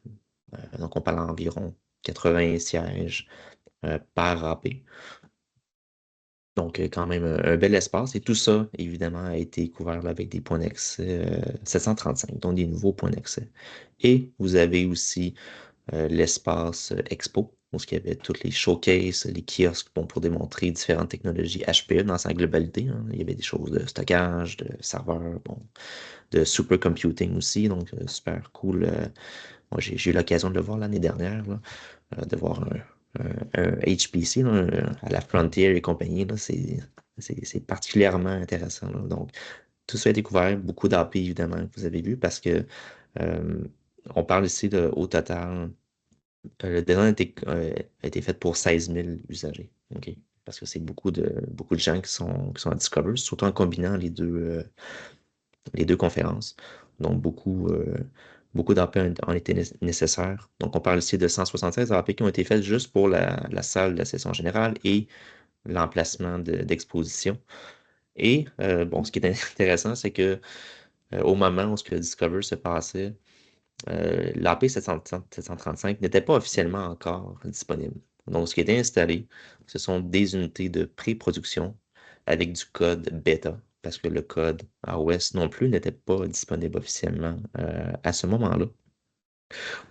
Donc, on parle environ 80 sièges par AP. Donc, quand même un bel espace. Et tout ça, évidemment, a été couvert là, avec des points d'accès 735, donc des nouveaux points d'accès. Et vous avez aussi l'espace Expo, où il y avait toutes les showcases, les kiosques bon, pour démontrer différentes technologies HPE dans sa globalité. Hein. Il y avait des choses de stockage, de serveurs, bon, de supercomputing aussi, donc super cool. Moi, j'ai eu l'occasion de le voir l'année dernière, là, de voir un HPC là, à la Frontier et compagnie. Là, c'est particulièrement intéressant. Là. Donc, tout ça a été couvert, beaucoup d'AP évidemment que vous avez vu, parce que on parle ici au total le design a été fait pour 16 000 usagers. OK? parce que c'est beaucoup de gens qui sont à Discover, surtout en combinant les deux conférences. Donc, beaucoup d'AP ont été nécessaires. Donc, on parle ici de 176 AP qui ont été faites juste pour la salle de la session générale et l'emplacement d'exposition. Et bon, ce qui est intéressant, c'est que au moment où ce que Discover se passait, l'AP 735 n'était pas officiellement encore disponible. Donc, ce qui était installé, ce sont des unités de pré-production avec du code bêta, parce que le code iOS non plus n'était pas disponible officiellement à ce moment-là.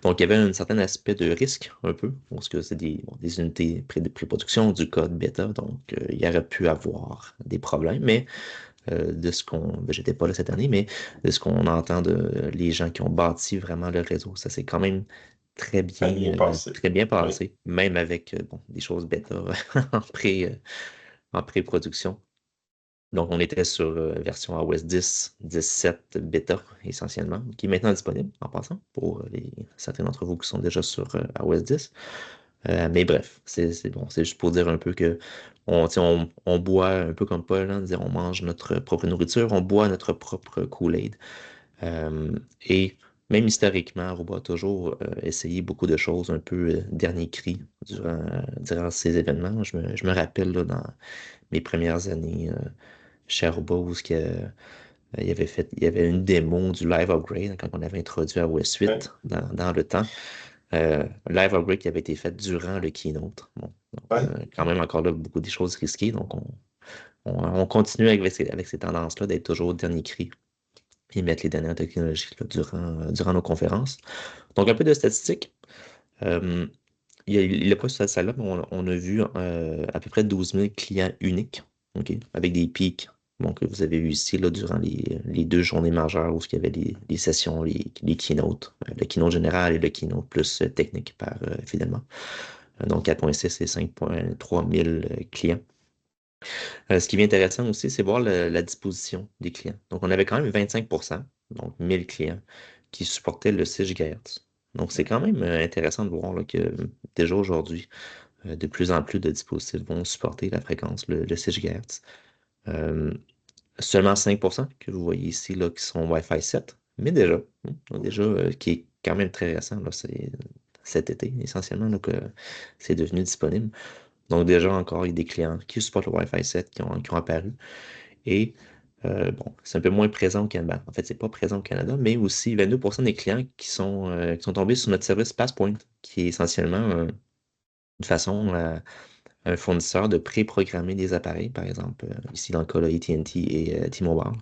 Donc, il y avait un certain aspect de risque, un peu, parce que c'est des unités de pré-production, du code bêta, donc il y aurait pu avoir des problèmes, mais de ce j'étais pas là cette année, mais de ce qu'on entend de les gens qui ont bâti vraiment le réseau, ça s'est quand même Ça a bien passé. très bien Oui. passé, même avec bon, des choses bêta en pré-production. Donc, on était sur version iOS 10, 17 bêta essentiellement, qui est maintenant disponible en passant pour certains d'entre vous qui sont déjà sur iOS 10. Mais bref, c'est bon, c'est juste pour dire un peu que tu sais, on boit un peu comme Paul, hein, dire on mange notre propre nourriture, on boit notre propre Kool-Aid. Et même historiquement, Aruba a toujours essayé beaucoup de choses un peu dernier cri durant ces événements. Je me rappelle là, dans mes premières années chez Aruba où il y avait une démo du Live Upgrade quand on avait introduit iOS Oui. 8 dans le temps. Live Upgrade qui avait été fait durant le keynote. Bon, donc, Oui. quand même encore là, beaucoup des choses risquées. Donc, on continue avec ces tendances-là d'être toujours au dernier cri et mettre les dernières technologies là, durant nos conférences. Donc, un peu de statistiques. Euh, il n'a pas sur cette salle-là, mais on a vu à peu près 12 000 clients uniques, ok, avec des pics. Donc, vous avez vu ici là, durant les deux journées majeures où il y avait les sessions, les keynotes, le keynote général et le keynote plus technique fidèlement. Donc 4,6 et 5,3 000 clients. Ce qui est intéressant aussi, c'est voir la disposition des clients. Donc, on avait quand même 25%, donc 1000 clients, qui supportaient le 6 GHz. Donc, c'est quand même intéressant de voir là, que déjà aujourd'hui, de plus en plus de dispositifs vont supporter la fréquence, le 6 GHz. Euh, Seulement 5% que vous voyez ici là, qui sont Wi-Fi 7, mais déjà qui est quand même très récent, là, c'est cet été essentiellement là, que c'est devenu disponible. Donc déjà encore, il y a des clients qui supportent le Wi-Fi 7 qui ont apparu. Et bon, c'est un peu moins présent au Canada. En fait, c'est pas présent au Canada, mais aussi 22% des clients qui sont tombés sur notre service Passport, qui est essentiellement une façon un fournisseur de pré-programmer des appareils, par exemple, ici dans le cas de AT&T et T-Mobile,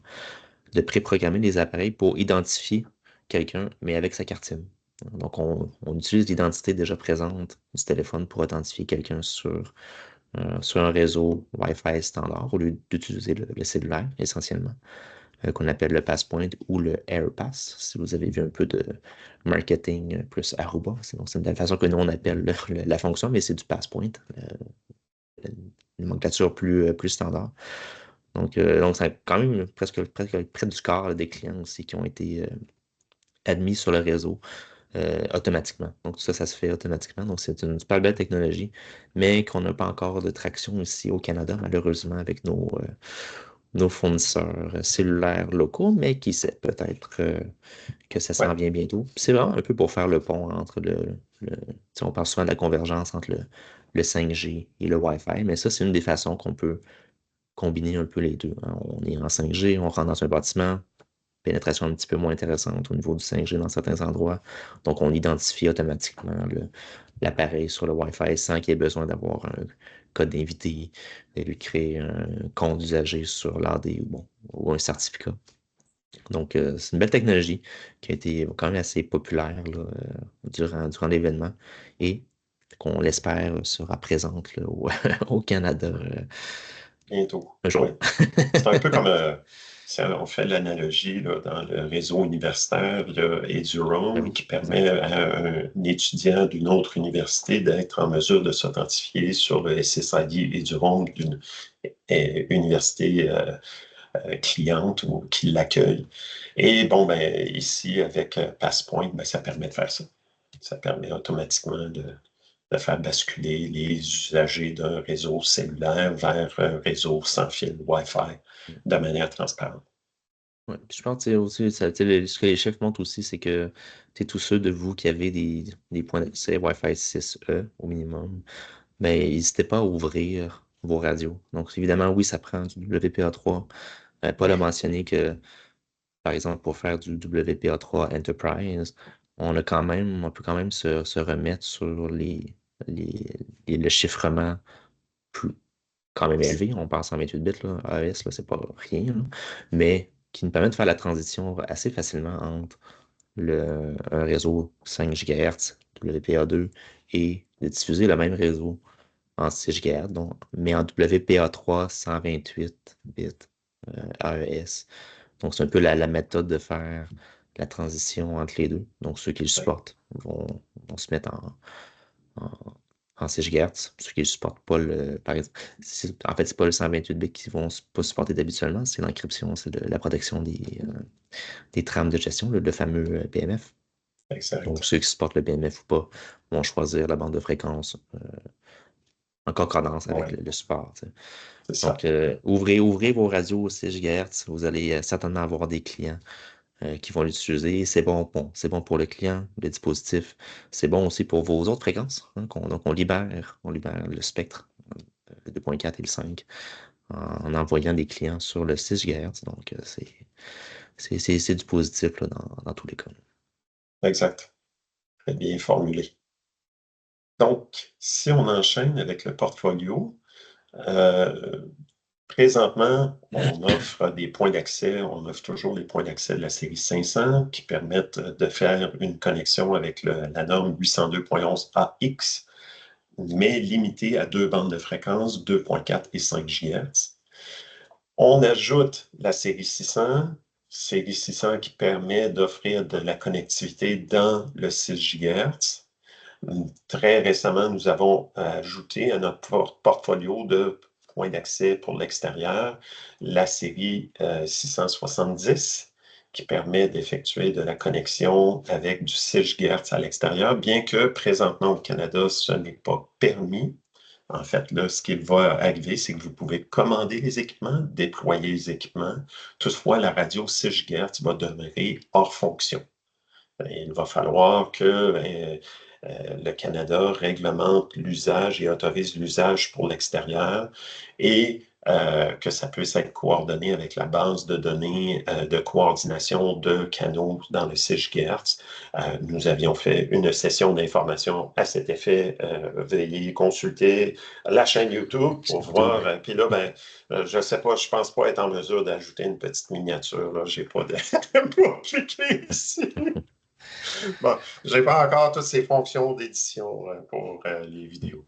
de pré-programmer des appareils pour identifier quelqu'un, mais avec sa carte SIM. Donc, on utilise l'identité déjà présente du téléphone pour identifier quelqu'un sur un réseau Wi-Fi standard au lieu d'utiliser le cellulaire essentiellement, qu'on appelle le Passpoint ou le AirPass, si vous avez vu un peu de marketing plus Aruba. C'est de la façon que nous on appelle la fonction, mais c'est du Passpoint, une nomenclature plus standard. Donc c'est quand même presque près du quart des clients aussi qui ont été admis sur le réseau automatiquement. Donc, tout ça, ça se fait automatiquement. Donc, c'est une super belle technologie, mais qu'on n'a pas encore de traction ici au Canada, malheureusement, avec nos fournisseurs cellulaires locaux, mais qui sait, peut-être que ça Oui. s'en vient bientôt. C'est vraiment un peu pour faire le pont entre tu sais, on parle souvent de la convergence entre le 5G et le Wi-Fi, mais ça, c'est une des façons qu'on peut combiner un peu les deux, hein. On est en 5G, on rentre dans un bâtiment, pénétration un petit peu moins intéressante au niveau du 5G dans certains endroits. Donc, on identifie automatiquement l'appareil sur le Wi-Fi sans qu'il y ait besoin d'avoir un code d'invité, de lui créer un compte d'usager sur l'AD ou un certificat. Donc, c'est une belle technologie qui a été quand même assez populaire là, durant l'événement et qu'on l'espère sera présente là, au Canada Bientôt. un Oui. jour. C'est un peu comme, on fait l'analogie là, dans le réseau universitaire, il y a Ben EduRoam oui, qui permet exact. à un étudiant d'une autre université d'être en mesure de s'authentifier sur le SSID EduRoam d'une université cliente ou qui l'accueille. Et bon, ben, ici, avec Passpoint, ben, ça permet de faire ça. Ça permet automatiquement de faire basculer les usagers d'un réseau cellulaire vers un réseau sans fil Wi-Fi de manière transparente. Ouais. Puis je pense que aussi, ce que les chiffres montrent aussi, c'est que tous ceux de vous qui avez des points d'accès Wi-Fi 6E au minimum, ben, n'hésitez pas à ouvrir vos radios. Donc, évidemment, oui, ça prend du WPA3. Paul a mentionné que, par exemple, pour faire du WPA3 Enterprise, on peut quand même se remettre sur le chiffrement plus, quand même élevé. On passe en 28 bits, là, AES, là, c'est pas rien, là, mais qui nous permet de faire la transition assez facilement entre un réseau 5 GHz, WPA2, et de diffuser le même réseau en 6 GHz, donc, mais en WPA3 128 bits AES. Donc, c'est un peu la méthode de faire la transition entre les deux. Donc, ceux qui le supportent vont se mettre en, en 6 GHz. Ceux qui ne supportent pas par exemple, en fait, c'est pas le 128 bits qui vont pas supporter habituellement, c'est l'encryption, c'est la protection des trames de gestion, le fameux BMF. Donc, Exact. ceux qui supportent le BMF ou pas vont choisir la bande de fréquence en concordance avec Ouais, le support. c'est ça. Donc, ouvrez vos radios au 6 GHz. Vous allez certainement avoir des clients qui vont l'utiliser. C'est bon pour le client, le dispositif. C'est bon aussi pour vos autres fréquences, hein, donc, on libère le spectre, le 2.4 et le 5, en envoyant des clients sur le 6 GHz. Donc, c'est du positif là, dans tous les cas. Exact. Très bien formulé. Donc, si on enchaîne avec le portfolio, présentement, on offre des points d'accès, on offre toujours les points d'accès de la série 500 qui permettent de faire une connexion avec la norme 802.11ax, mais limitée à deux bandes de fréquence, 2.4 et 5 GHz. On ajoute la série 600 qui permet d'offrir de la connectivité dans le 6 GHz. Très récemment, nous avons ajouté à notre portfolio de points d'accès pour l'extérieur la série 670 qui permet d'effectuer de la connexion avec du 6 GHz à l'extérieur, bien que présentement au Canada, ce n'est pas permis. En fait, là, ce qui va arriver, c'est que vous pouvez commander les équipements, déployer les équipements. Toutefois, la radio 6 GHz va demeurer hors fonction. Il va falloir que le Canada réglemente l'usage et autorise l'usage pour l'extérieur et que ça puisse être coordonné avec la base de données de coordination de canaux dans le 6 GHz. Nous avions fait une session d'information à cet effet. Veuillez consulter la chaîne YouTube pour voir. Puis là, je ne sais pas, je ne pense pas être en mesure d'ajouter une petite miniature. Je n'ai pas de pour cliquer ici. Bon, je n'ai pas encore toutes ces fonctions d'édition pour les vidéos.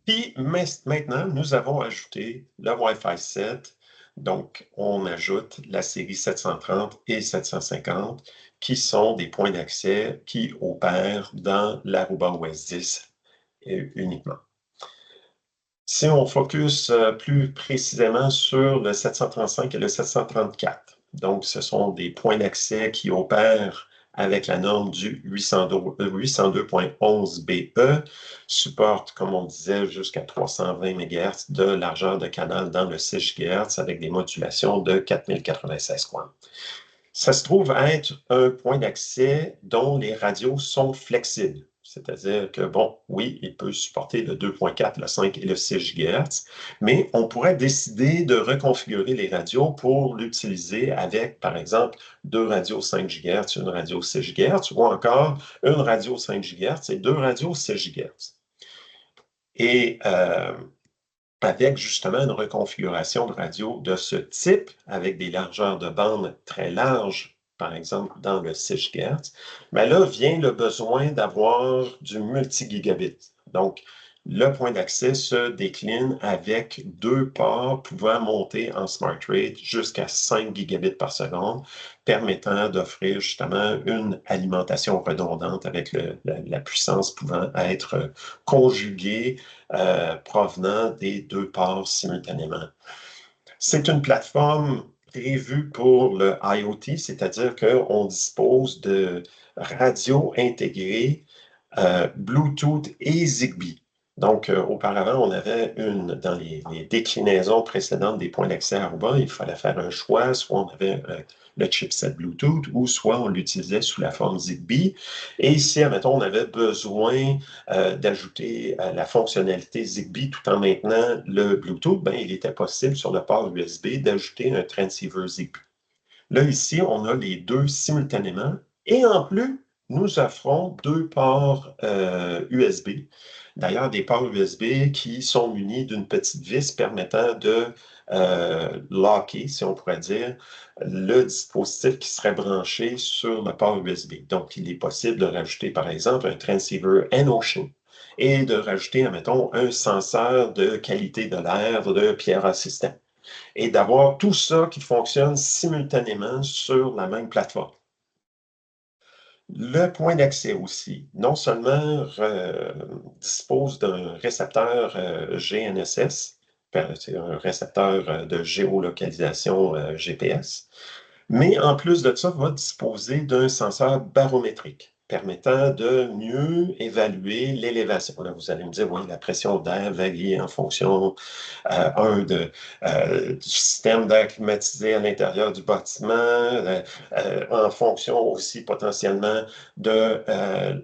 Puis maintenant, nous avons ajouté le Wi-Fi 7. Donc, on ajoute la série 730 et 750 qui sont des points d'accès qui opèrent dans l'Aruba OS 10 uniquement. Si on focus plus précisément sur le 735 et le 734, donc ce sont des points d'accès qui opèrent avec la norme du 802.11be, supportent, comme on disait, jusqu'à 320 MHz de largeur de canal dans le 6 GHz avec des modulations de 4096 coins. Ça se trouve être un point d'accès dont les radios sont flexibles. C'est-à-dire que, bon, oui, il peut supporter le 2.4, le 5 et le 6 GHz, mais on pourrait décider de reconfigurer les radios pour l'utiliser avec, par exemple, deux radios 5 GHz, une radio 6 GHz, ou encore une radio 5 GHz et deux radios 6 GHz. Et avec justement une reconfiguration de radio de ce type, avec des largeurs de bande très larges, par exemple dans le 6 GHz, mais là vient le besoin d'avoir du multi-gigabit. Donc, le point d'accès se décline avec deux ports pouvant monter en smart rate jusqu'à 5 gigabits par seconde, permettant d'offrir justement une alimentation redondante avec la puissance pouvant être conjuguée provenant des deux ports simultanément. C'est une plateforme prévue pour le IoT, c'est-à-dire qu'on dispose de radios intégrées Bluetooth et Zigbee. Donc, auparavant, on avait dans les déclinaisons précédentes des points d'accès Aruba, il fallait faire un choix, soit on avait le chipset Bluetooth ou soit on l'utilisait sous la forme Zigbee. Et si, admettons, on avait besoin d'ajouter la fonctionnalité Zigbee tout en maintenant le Bluetooth, ben, il était possible sur le port USB d'ajouter un transceiver Zigbee. Là, ici, on a les deux simultanément et en plus, nous offrons deux ports USB. D'ailleurs, des ports USB qui sont munis d'une petite vis permettant de locker, si on pourrait dire, le dispositif qui serait branché sur le port USB. Donc, il est possible de rajouter, par exemple, un transceiver N-Ocean et de rajouter, admettons, un senseur de qualité de l'air de Pierre System et d'avoir tout ça qui fonctionne simultanément sur la même plateforme. Le point d'accès aussi, non seulement dispose d'un récepteur GNSS, c'est un récepteur de géolocalisation GPS, mais en plus de ça, va disposer d'un senseur barométrique permettant de mieux évaluer l'élévation. Là, vous allez me dire, oui, la pression d'air varie en fonction du système d'air climatisé à l'intérieur du bâtiment, en fonction aussi potentiellement de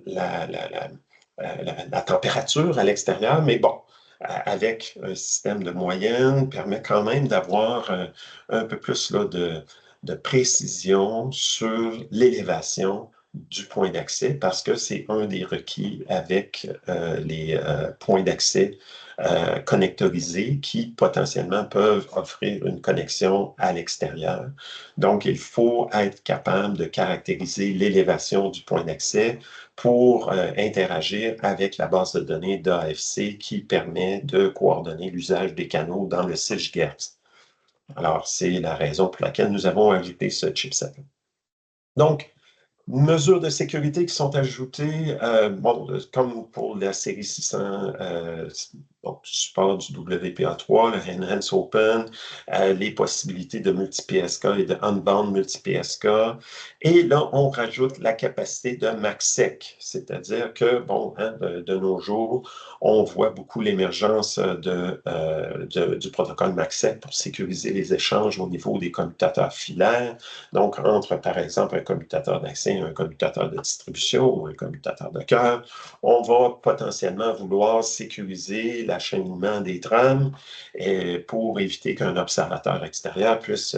la température à l'extérieur. Mais bon, avec un système de moyenne, permet quand même d'avoir un peu plus là, de précision sur l'élévation du point d'accès parce que c'est un des requis avec les points d'accès connectorisés qui potentiellement peuvent offrir une connexion à l'extérieur. Donc, il faut être capable de caractériser l'élévation du point d'accès pour interagir avec la base de données d'AFC qui permet de coordonner l'usage des canaux dans le 6 GHz. Alors, c'est la raison pour laquelle nous avons ajouté ce chipset. Donc, mesures de sécurité qui sont ajoutées, comme pour la série 600, donc, support du WPA3, le Enhance Open, les possibilités de multi-PSK et de unbound multi-PSK. Et là, on rajoute la capacité de MACsec, c'est-à-dire que, bon, hein, de nos jours, on voit beaucoup l'émergence du protocole MACsec pour sécuriser les échanges au niveau des commutateurs filaires. Donc, entre, par exemple, un commutateur d'accès et un commutateur de distribution ou un commutateur de cœur, on va potentiellement vouloir sécuriser l'acheminement des trames pour éviter qu'un observateur extérieur puisse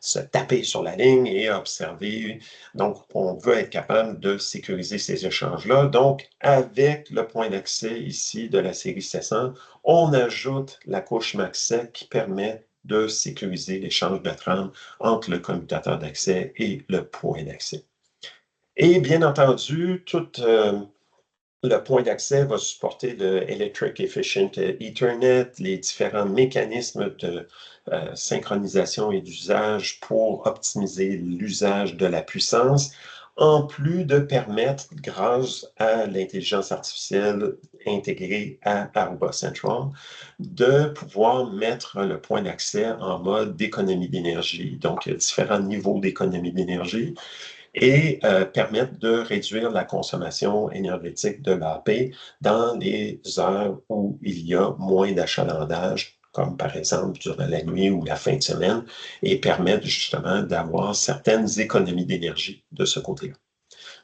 se taper sur la ligne et observer. Donc, on veut être capable de sécuriser ces échanges-là. Donc, avec le point d'accès ici de la série 700, on ajoute la couche MACsec qui permet de sécuriser l'échange de trames entre le commutateur d'accès et le point d'accès. Et bien entendu, tout le point d'accès va supporter le Electric Efficient Ethernet, les différents mécanismes de synchronisation et d'usage pour optimiser l'usage de la puissance, en plus de permettre, grâce à l'intelligence artificielle intégrée à Aruba Central, de pouvoir mettre le point d'accès en mode d'économie d'énergie. Donc, il y a différents niveaux d'économie d'énergie et permettre de réduire la consommation énergétique de l'AP dans les heures où il y a moins d'achalandage, comme par exemple durant la nuit ou la fin de semaine, et permettre justement d'avoir certaines économies d'énergie de ce côté-là.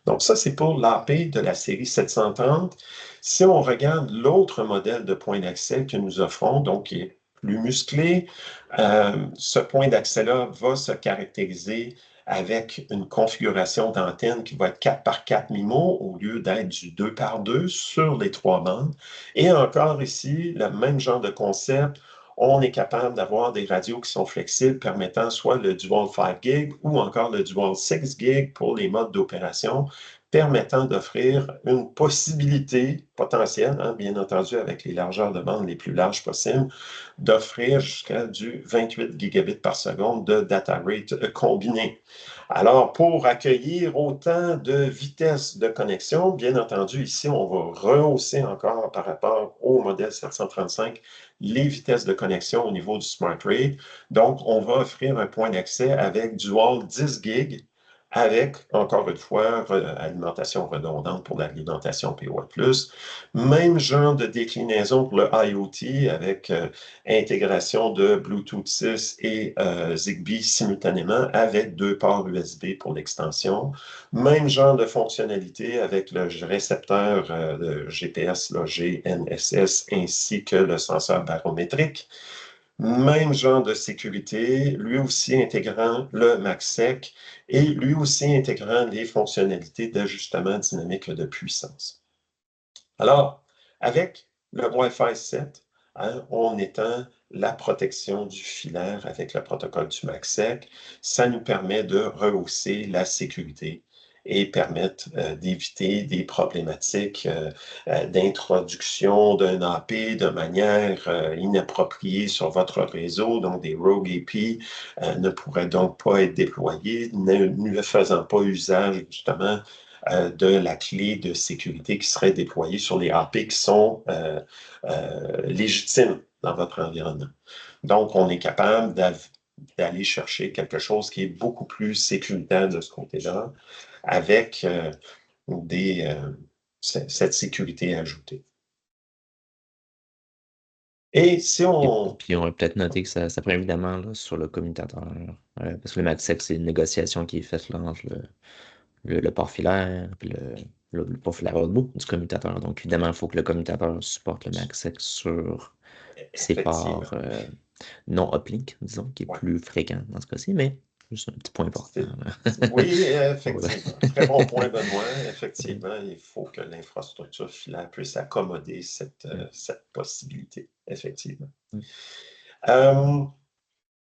Donc ça, c'est pour l'AP de la série 730. Si on regarde l'autre modèle de point d'accès que nous offrons, donc qui est plus musclé, ce point d'accès-là va se caractériser avec une configuration d'antenne qui va être 4 par 4 MIMO au lieu d'être du 2 par 2 sur les 3 bandes. Et encore ici, le même genre de concept, on est capable d'avoir des radios qui sont flexibles permettant soit le Dual 5 gig ou encore le Dual 6 gig pour les modes d'opération, permettant d'offrir une possibilité potentielle, hein, bien entendu avec les largeurs de bande les plus larges possibles, d'offrir jusqu'à du 28 gigabits par seconde de data rate combiné. Alors, pour accueillir autant de vitesses de connexion, bien entendu, ici, on va rehausser encore par rapport au modèle 735 les vitesses de connexion au niveau du Smart Rate. Donc, on va offrir un point d'accès avec Dual 10 gig avec, encore une fois, alimentation redondante pour l'alimentation POA+. Même genre de déclinaison pour le IoT avec intégration de Bluetooth 6 et Zigbee simultanément avec 2 ports USB pour l'extension. Même genre de fonctionnalité avec le récepteur de GPS, le GNSS, ainsi que le senseur barométrique. Même genre de sécurité, lui aussi intégrant le MagSec et lui aussi intégrant les fonctionnalités d'ajustement dynamique de puissance. Alors, avec le Wi-Fi 7, on étend la protection du filaire avec le protocole du MagSec. Ça nous permet de rehausser la sécurité et permettre d'éviter des problématiques d'introduction d'un AP de manière inappropriée sur votre réseau. Donc, des rogue AP ne pourraient donc pas être déployés, ne faisant pas usage justement de la clé de sécurité qui serait déployée sur les AP qui sont légitimes dans votre environnement. Donc, on est capable d'aller chercher quelque chose qui est beaucoup plus sécuritaire de ce côté-là, avec cette sécurité ajoutée. Et si on... Puis on va peut-être noter que ça prend évidemment là, sur le commutateur. Parce que le MagSec, c'est une négociation qui est faite là, entre le port filaire et le port filaire haut de bout du commutateur. Donc évidemment, il faut que le commutateur supporte le MagSec sur ses ports non uplink, disons, qui est plus fréquent dans ce cas-ci, mais juste un petit point important. Oui, effectivement. Très bon point, Benoît. Effectivement, il faut que l'infrastructure filaire puisse accommoder cette possibilité, effectivement.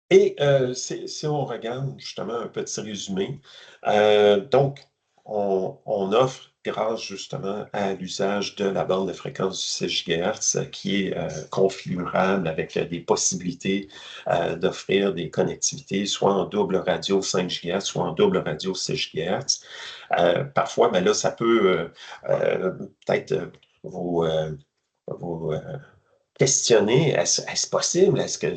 Et si on regarde justement un petit résumé, donc on offre, grâce justement à l'usage de la bande de fréquence du 6 GHz, qui est configurable avec des possibilités d'offrir des connectivités, soit en double radio 5 GHz, soit en double radio 6 GHz. Parfois, ben là, ça peut peut-être vous questionner, est-ce possible? Est-ce que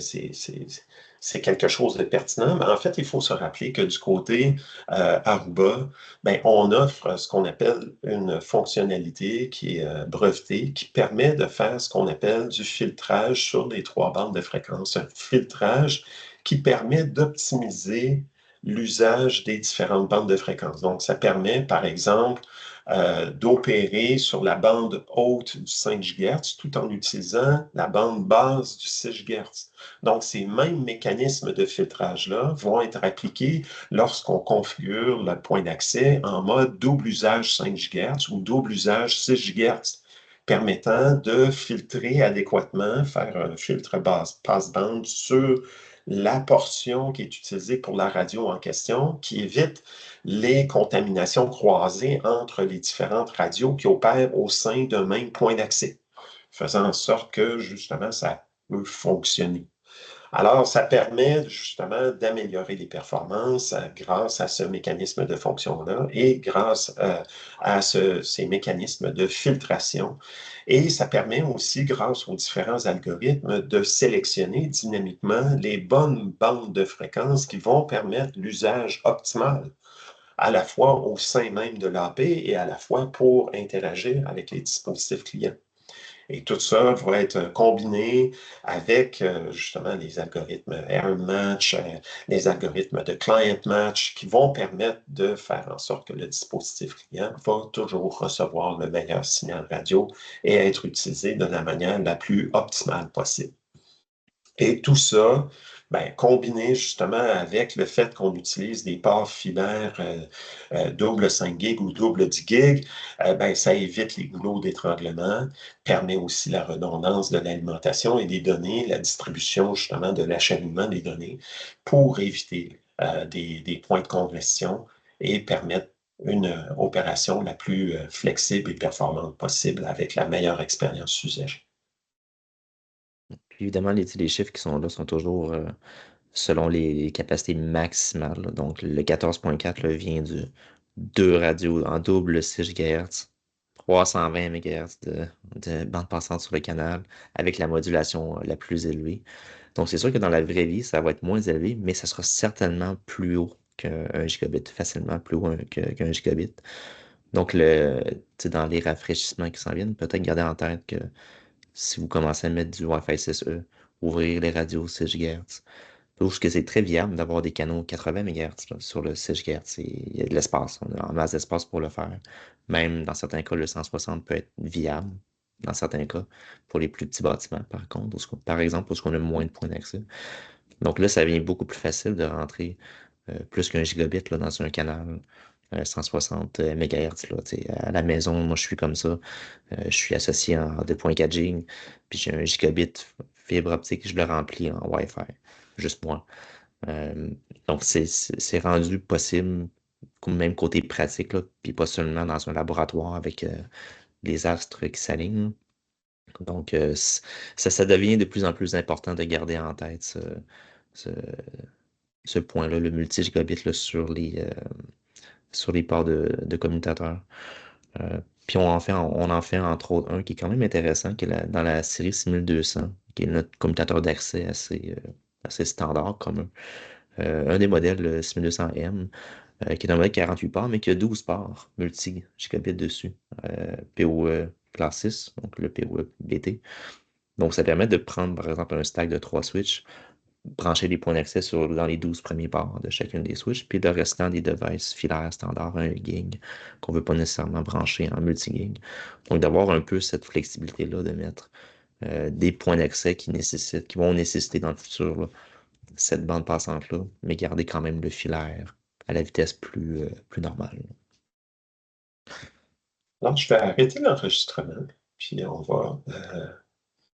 c'est quelque chose de pertinent? Mais en fait, il faut se rappeler que du côté Aruba, ben, on offre ce qu'on appelle une fonctionnalité qui est brevetée, qui permet de faire ce qu'on appelle du filtrage sur les 3 bandes de fréquence. Un filtrage qui permet d'optimiser l'usage des différentes bandes de fréquence. Donc, ça permet, par exemple, d'opérer sur la bande haute du 5 GHz tout en utilisant la bande basse du 6 GHz. Donc, ces mêmes mécanismes de filtrage-là vont être appliqués lorsqu'on configure le point d'accès en mode double usage 5 GHz ou double usage 6 GHz, permettant de filtrer adéquatement, faire un filtre passe-bande sur la portion qui est utilisée pour la radio en question, qui évite les contaminations croisées entre les différentes radios qui opèrent au sein d'un même point d'accès, faisant en sorte que, justement, ça peut fonctionner. Alors, ça permet justement d'améliorer les performances grâce à ce mécanisme de fonction-là et grâce à ces mécanismes de filtration. Et ça permet aussi, grâce aux différents algorithmes, de sélectionner dynamiquement les bonnes bandes de fréquences qui vont permettre l'usage optimal à la fois au sein même de l'AP et à la fois pour interagir avec les dispositifs clients. Et tout ça va être combiné avec justement les algorithmes Air Match, les algorithmes de Client Match qui vont permettre de faire en sorte que le dispositif client va toujours recevoir le meilleur signal radio et être utilisé de la manière la plus optimale possible. Et tout ça, ben, combiné justement avec le fait qu'on utilise des ports filaires double 5 gig ou double 10 gig, ben, ça évite les goulots d'étranglement, permet aussi la redondance de l'alimentation et des données, la distribution justement de l'acheminement des données pour éviter des points de congestion et permettre une opération la plus flexible et performante possible avec la meilleure expérience usagée. Puis évidemment, les chiffres qui sont là sont toujours selon les capacités maximales. Donc, le 14.4 vient du 2 radios en double 6 GHz, 320 MHz de bande passante sur le canal, avec la modulation la plus élevée. Donc, c'est sûr que dans la vraie vie, ça va être moins élevé, mais ça sera certainement plus haut qu'un gigabit, facilement plus haut qu'un gigabit. Donc, dans les rafraîchissements qui s'en viennent, peut-être garder en tête que si vous commencez à mettre du Wi-Fi 6E, ouvrir les radios 6 GHz, je trouve que c'est très viable d'avoir des canaux 80 MHz là, sur le 6 GHz. Il y a de l'espace, on a en masse d'espace pour le faire. Même dans certains cas, le 160 peut être viable, dans certains cas, pour les plus petits bâtiments, par contre, par exemple, parce qu'on a moins de points d'accès. Donc là, ça devient beaucoup plus facile de rentrer plus qu'un gigabit là, dans un canal 160 MHz. Là, tu sais. À la maison, moi, je suis comme ça. Je suis associé en 2.4 G, puis j'ai un gigabit fibre optique, je le remplis en Wi-Fi, juste moi. Euh, donc, c'est rendu possible, même côté pratique, là, puis pas seulement dans un laboratoire avec les astres qui s'alignent. Donc, ça devient de plus en plus important de garder en tête ce, ce point-là, le multi-gigabit là, sur les ports de commutateurs. Puis on en fait entre autres un qui est quand même intéressant, qui est dans la série 6200, qui est notre commutateur d'accès assez standard commun. Un des modèles 6200M, qui est un modèle 48 ports, mais qui a 12 ports multi-gigabit dessus. PoE classe 6, donc le PoE BT. Donc ça permet de prendre par exemple un stack de 3 switches, brancher les points d'accès dans les 12 premiers ports de chacune des switches, puis le restant des devices filaires standard 1 gig qu'on ne veut pas nécessairement brancher en multi-gig. Donc d'avoir un peu cette flexibilité-là de mettre des points d'accès qui vont nécessiter dans le futur là, cette bande passante-là, mais garder quand même le filaire à la vitesse plus normale. Alors, je vais arrêter l'enregistrement, puis on va